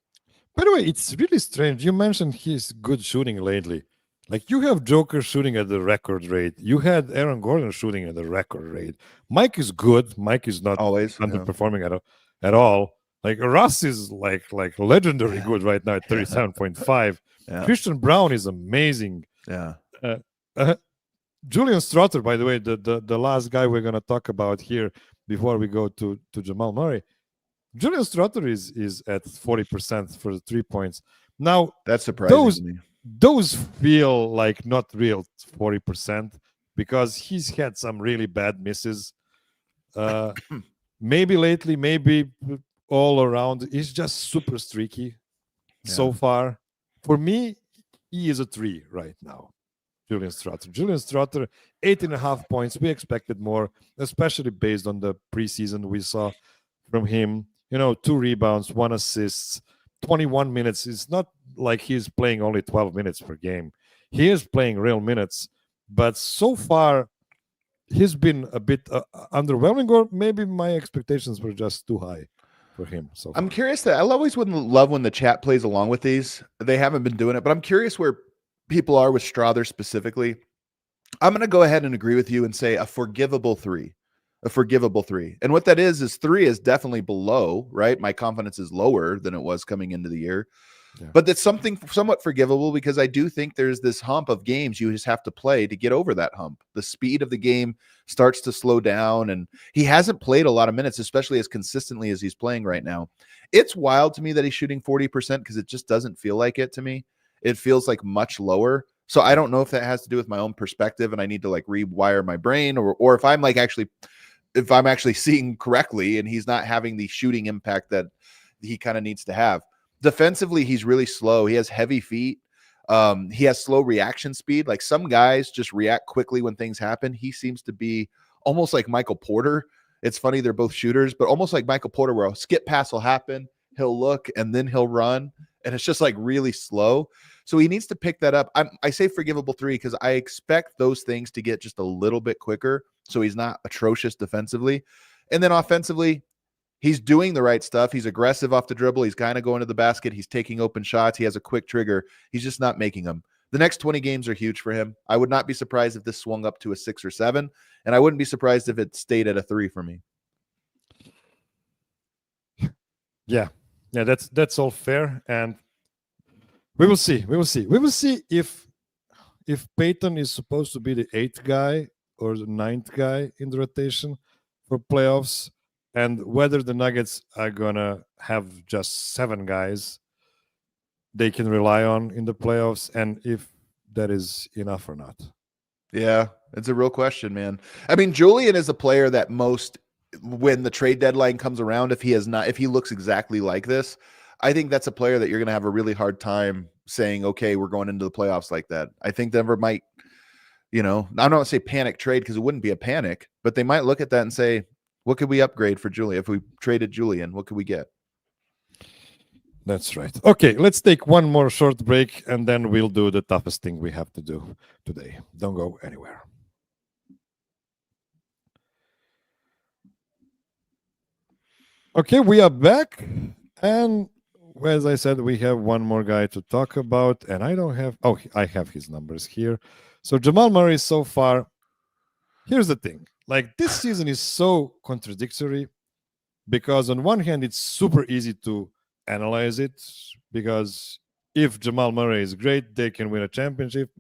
By the way, it's really strange. You mentioned his good shooting lately. Like you have Joker shooting at the record rate. You had Aaron Gordon shooting at the record rate. Mike is good. Mike is not always underperforming at all. Like Russ is like legendary good right now at 37.5. Yeah. Christian Braun is amazing. Yeah. Julian Strother, by the way, the last guy we're gonna talk about here before we go to Jamal Murray. Julian Strother is at 40% for the 3 points. Now that's surprising to me. Those feel like not real 40% because he's had some really bad misses. Maybe lately, maybe all around. He's just super streaky so far. For me, he is a 3 right now. Julian Stroughter, 8.5 points. We expected more, especially based on the preseason we saw from him. 2 rebounds, 1 assist, 21 minutes. It's not like he's playing only 12 minutes per game. He is playing real minutes, but so far he's been a bit underwhelming, or maybe my expectations were just too high for him. So I'm curious that I always would love when the chat plays along with these. They haven't been doing it, but I'm curious where people are with Strother specifically. I'm going to go ahead and agree with you and say a forgivable 3. A forgivable 3. And what that is 3 is definitely below, right? My confidence is lower than it was coming into the year. Yeah. But that's something somewhat forgivable because I do think there's this hump of games you just have to play to get over that hump. The speed of the game starts to slow down, and he hasn't played a lot of minutes, especially as consistently as he's playing right now. It's wild to me that he's shooting 40% because it just doesn't feel like it to me. It feels like much lower. So I don't know if that has to do with my own perspective and I need to like rewire my brain, or if I'm actually seeing correctly and he's not having the shooting impact that he kind of needs to have. Defensively, he's really slow. He has heavy feet. He has slow reaction speed. Like some guys just react quickly when things happen. He seems to be almost like Michael Porter. It's funny, they're both shooters, but almost like Michael Porter, where a skip pass will happen, he'll look, and then he'll run. And it's just like really slow. So he needs to pick that up. I say forgivable 3 because I expect those things to get just a little bit quicker so he's not atrocious defensively. And then offensively, he's doing the right stuff. He's aggressive off the dribble. He's kind of going to the basket. He's taking open shots. He has a quick trigger. He's just not making them. The next 20 games are huge for him. I would not be surprised if this swung up to a 6 or 7, and I wouldn't be surprised if it stayed at a 3 for me. Yeah, that's all fair, and we will see. We will see if Peyton is supposed to be the 8th guy or the 9th guy in the rotation for playoffs, and whether the Nuggets are gonna have just 7 guys they can rely on in the playoffs, and if that is enough or not. Yeah, it's a real question, man. I mean, Julian is a player that when the trade deadline comes around, if he looks exactly like this, I think that's a player that you're going to have a really hard time saying, okay, we're going into the playoffs like that. I think Denver might, I'm not going to say panic trade because it wouldn't be a panic, but they might look at that and say, what could we upgrade for Julian? If we traded Julian, what could we get? That's right. Okay, let's take one more short break and then we'll do the toughest thing we have to do today. Don't go anywhere. Okay, we are back. And as I said, we have one more guy to talk about. And I have his numbers here. So Jamal Murray so far, here's the thing. Like, this season is so contradictory because on one hand, it's super easy to analyze it, because if Jamal Murray is great, they can win a championship.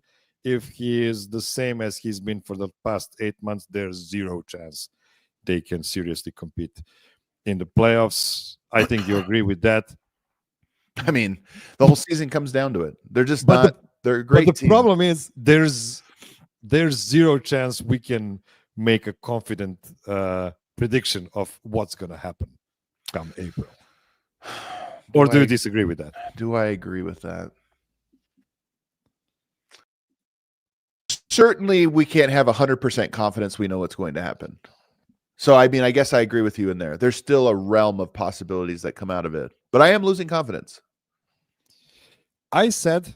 If he is the same as he's been for the past 8 months, there's zero chance they can seriously compete in the playoffs. I think you agree with that. I mean, the whole season comes down to it. They're just they're a great team. The team. problem is there's zero chance we can make a confident prediction of what's going to happen come April. Or do you disagree with that? Do I agree with that? Certainly, we can't have 100% confidence we know what's going to happen. So, I mean, I guess I agree with you in there. There's still a realm of possibilities that come out of it. But I am losing confidence. I said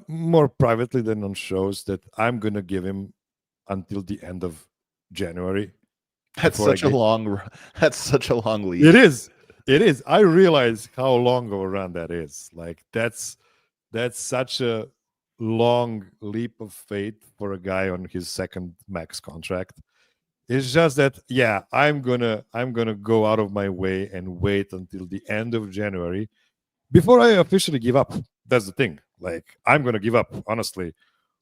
more privately than on shows that I'm going to give him until the end of January. That's such a long lead. It is. It is. I realize how long of a run that is. Like, that's such a long leap of faith for a guy on his second max contract. It's just that, yeah, I'm gonna go out of my way and wait until the end of January before I officially give up. That's the thing. Like, I'm gonna give up, honestly,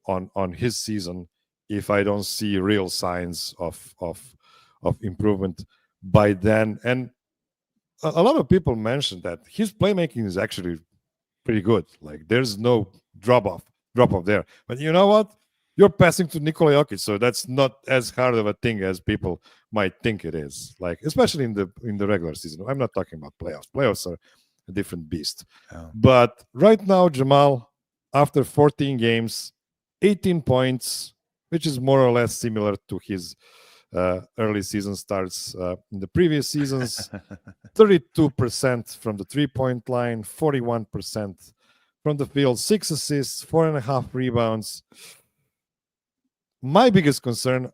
on his season if I don't see real signs of improvement by then. And a lot of people mentioned that his playmaking is actually pretty good. Like, there's no drop off there. But you know what? you're passing to Nikola Jokic, so that's not as hard of a thing as people might think it is. Like, especially in the regular season. I'm not talking about playoffs. Playoffs are a different beast. Oh. But right now, Jamal, after 14 games, 18 points, which is more or less similar to his early season starts in the previous seasons. 32% from the 3-point line, 41% from the field, 6 assists, 4.5 rebounds. My biggest concern,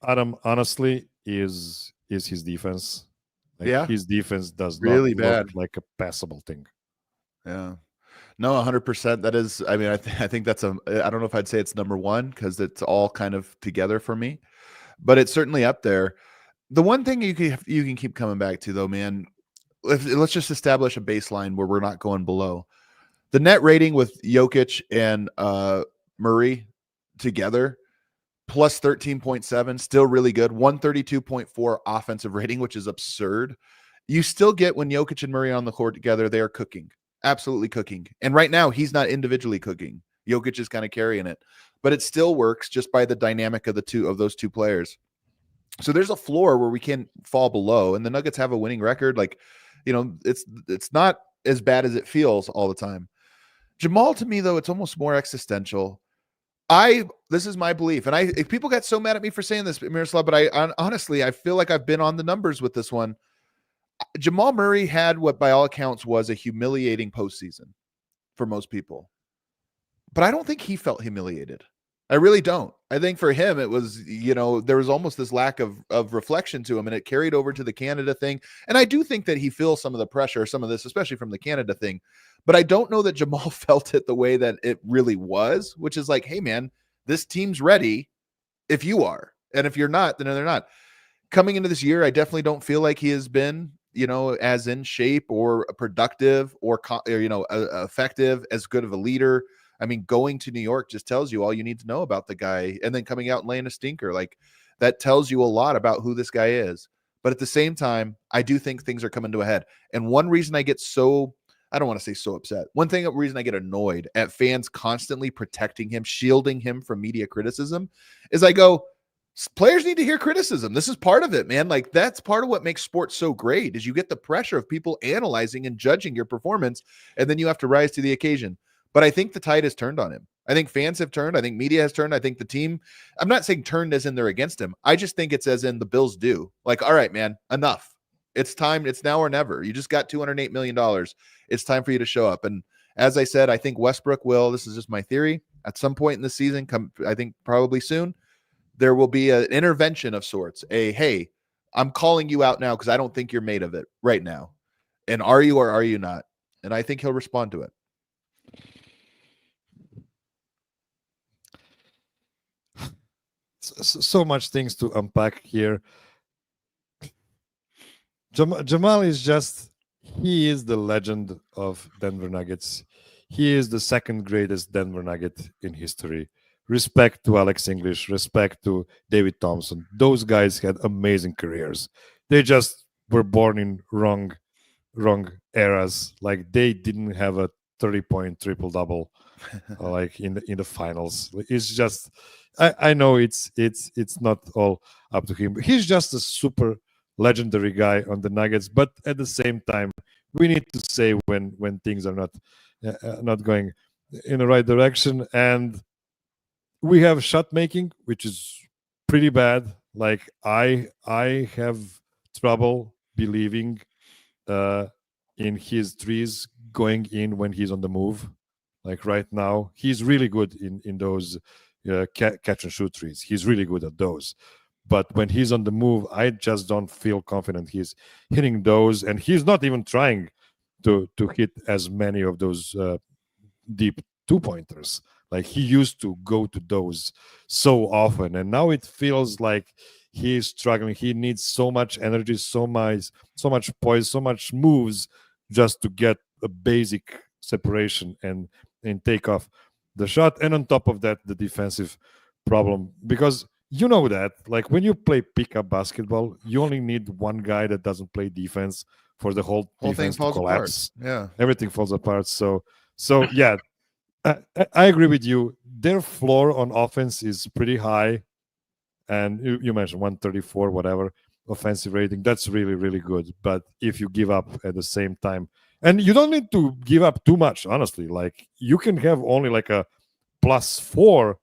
Adam, honestly, is his defense. His defense does really not bad. look like a passable thing. Yeah. No, 100%. That is, I mean, I think that's I don't know if I'd say it's number one because it's all kind of together for me, but it's certainly up there. The one thing you can keep coming back to, though, man, let's just establish a baseline where we're not going below. The net rating with Jokic and Murray together, plus 13.7, still really good. 132.4 offensive rating, which is absurd. You still get when Jokic and Murray on the court together, they are cooking. Absolutely cooking. And right now, he's not individually cooking. Jokic is kind of carrying it. But it still works just by the dynamic of those two players. So there's a floor where we can't fall below. And the Nuggets have a winning record. Like, it's not as bad as it feels all the time. Jamal, to me, though, it's almost more existential. This is my belief. And if people got so mad at me for saying this, Miroslav, but honestly, I feel like I've been on the numbers with this one. Jamal Murray had what by all accounts was a humiliating postseason for most people, but I don't think he felt humiliated. I really don't. I think for him, it was, there was almost this lack of reflection to him, and it carried over to the Canada thing. And I do think that he feels some of the pressure, some of this, especially from the Canada thing, but I don't know that Jamal felt it the way that it really was, which is like, hey man, this team's ready if you are. And if you're not, then they're not. Coming into this year, I definitely don't feel like he has been, as in shape or productive or effective, as good of a leader. I mean, going to New York just tells you all you need to know about the guy. And then coming out and laying a stinker, like that tells you a lot about who this guy is. But at the same time, I do think things are coming to a head. And one reason I get I don't want to say so upset. Reason I get annoyed at fans constantly protecting him, shielding him from media criticism is I go, players need to hear criticism. This is part of it, man. Like that's part of what makes sports so great is you get the pressure of people analyzing and judging your performance, and then you have to rise to the occasion. But I think the tide has turned on him. I think fans have turned. I think media has turned. I think the team, I'm not saying turned as in they're against him. I just think it's as in the Bills do. Like, all right, man, enough. It's time. It's now or never. You just got $208 million. It's time for you to show up. And as I said, I think Westbrook will, this is just my theory, at some point in the season, I think probably soon, there will be an intervention of sorts. Hey, I'm calling you out now because I don't think you're made of it right now. And are you or are you not? And I think he'll respond to it. So much things to unpack here. Jamal is he is the legend of Denver Nuggets. He is the second greatest Denver Nugget in history. Respect to Alex English, respect to David Thompson. Those guys had amazing careers. They just were born in wrong eras. Like they didn't have a 30-point triple-double like in the finals. It's just I know it's not all up to him. He's just a super legendary guy on the Nuggets, but at the same time, we need to say when things are not going in the right direction. And we have shot making, which is pretty bad. Like I have trouble believing in his threes going in when he's on the move. Like right now, he's really good in those catch and shoot threes. He's really good at those. But when he's on the move, I just don't feel confident he's hitting those. And he's not even trying to hit as many of those deep two-pointers. Like he used to go to those so often. And now it feels like he's struggling. He needs so much energy, so much poise, so much moves just to get a basic separation and take off the shot. And on top of that, the defensive problem. Because you know that, like when you play pickup basketball, you only need one guy that doesn't play defense for the whole defense thing falls to collapse. apart. Yeah, everything falls apart. So yeah, I agree with you. Their floor on offense is pretty high, and you mentioned 134, whatever offensive rating. That's really, really good. But if you give up at the same time, and you don't need to give up too much, honestly. Like you can have only like a +4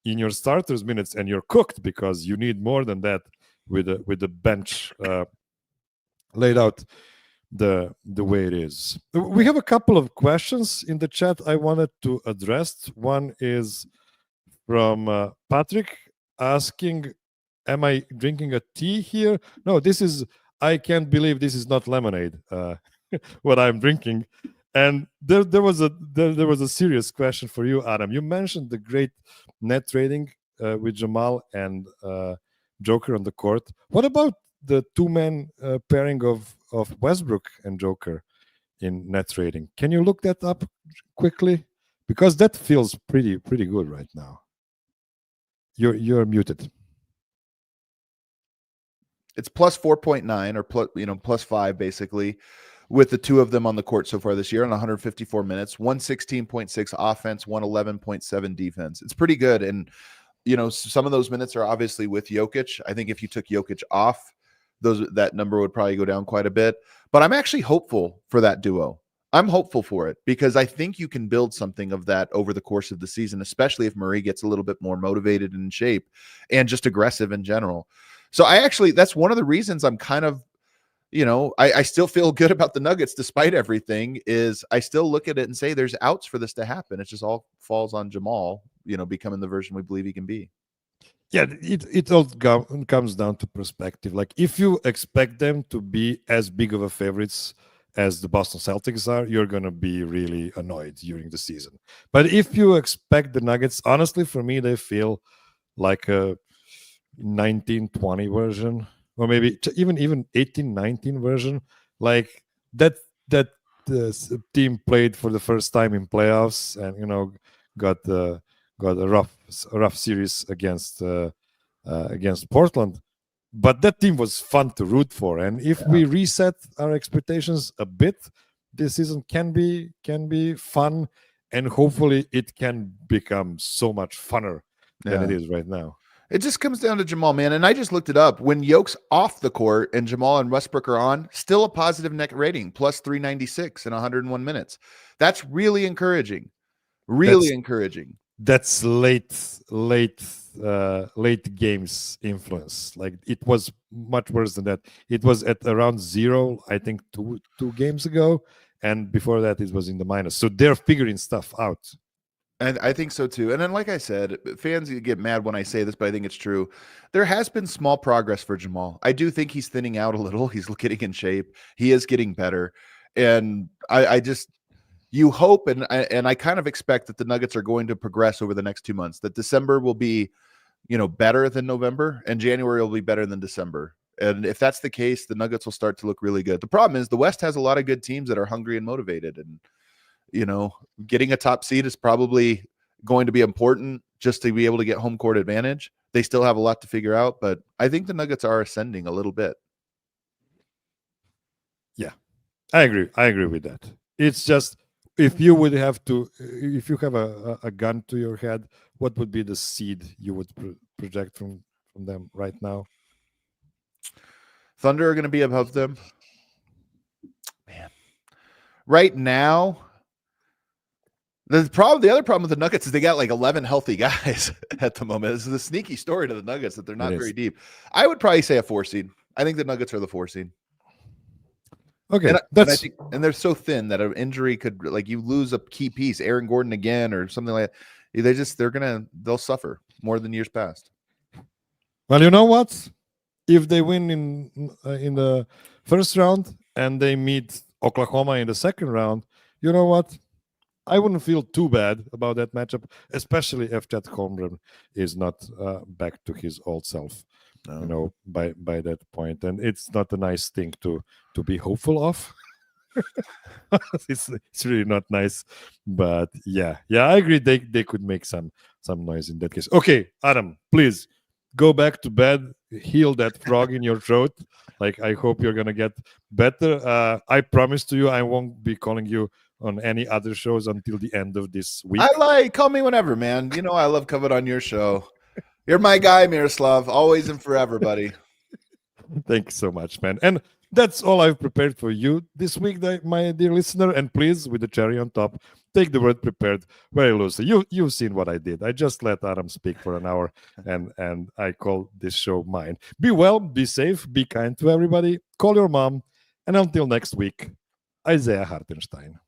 in your starters minutes, and you're cooked because you need more than that with the bench laid out the way it is. We have a couple of questions in the chat I wanted to address. One is from Patrick asking, am I drinking a tea here? No, this is, I can't believe this is not lemonade, what I'm drinking. And there was a serious question for you, Adam. You mentioned the great net rating with Jamal and Joker on the court. What about the two-man pairing of Westbrook and Joker in net rating? Can you look that up quickly? Because that feels pretty good right now. You're muted. It's plus 4.9 or plus 5 basically, with the two of them on the court so far this year on 154 minutes, 116.6 offense, 111.7 defense. It's pretty good. And, some of those minutes are obviously with Jokic. I think if you took Jokic off, that number would probably go down quite a bit. But I'm actually hopeful for that duo. I'm hopeful for it because I think you can build something of that over the course of the season, especially if Murray gets a little bit more motivated and in shape and just aggressive in general. So that's one of the reasons I'm kind of, I still feel good about the Nuggets despite everything. Is I still look at it and say there's outs for this to happen. It just all falls on Jamal, becoming the version we believe he can be. Yeah, it all comes down to perspective. Like if you expect them to be as big of a favorites as the Boston Celtics are, you're going to be really annoyed during the season. But if you expect the Nuggets, honestly, for me, they feel like a 1920 version, or maybe even 1819 version. Like that team played for the first time in playoffs, and got a rough series against Portland. But that team was fun to root for, and if we reset our expectations a bit, this season can be fun, and hopefully it can become so much funner than it is right now. It just comes down to Jamal, man. And I just looked it up. When Yoke's off the court and Jamal and Westbrook are on, still a positive net rating, plus 396 in 101 minutes. That's really encouraging. Encouraging. That's late games influence. Like it was much worse than that. It was at around 0, I think, two games ago, and before that it was in the minus. So they're figuring stuff out. And I think so too. And then, like I said, fans get mad when I say this, but I think it's true. There has been small progress for Jamal. I do think he's thinning out a little. He's getting in shape. He is getting better. And you hope and I kind of expect that the Nuggets are going to progress over the next 2 months, that December will be, better than November and January will be better than December. And if that's the case, the Nuggets will start to look really good. The problem is the West has a lot of good teams that are hungry and motivated, and getting a top seed is probably going to be important just to be able to get home court advantage. They still have a lot to figure out, but I think the Nuggets are ascending a little bit. Yeah, I agree with that. It's just, if you have a gun to your head, what would be the seed you would project from them right now? Thunder are going to be above them. Man. Right now, the other problem with the Nuggets is they got like 11 healthy guys at the moment. This is the sneaky story to the Nuggets that they're not very deep. I would probably say a 4 seed. I think the Nuggets are the 4 seed. Okay, and they're so thin that an injury could, like, you lose a key piece, Aaron Gordon again or something like that. They'll suffer more than years past. Well, you know what? If they win in the first round and they meet Oklahoma in the second round, you know what? I wouldn't feel too bad about that matchup, especially if Chet Holmgren is not back to his old self. No. By that point, and it's not a nice thing to be hopeful of. it's really not nice, but yeah, I agree. They could make some noise in that case. Okay, Adam, please go back to bed. Heal that frog in your throat. Like, I hope you're gonna get better. I promise to you, I won't be calling you on any other shows until the end of this week? Call me whenever, man. You know I love coming on your show. You're my guy, Miroslav. Always and forever, buddy. Thank you so much, man. And that's all I've prepared for you this week, my dear listener. And please, with the cherry on top, take the word prepared very loosely. You've seen what I did. I just let Adam speak for an hour, and I call this show mine. Be well, be safe, be kind to everybody. Call your mom. And until next week, Isaiah Hartenstein.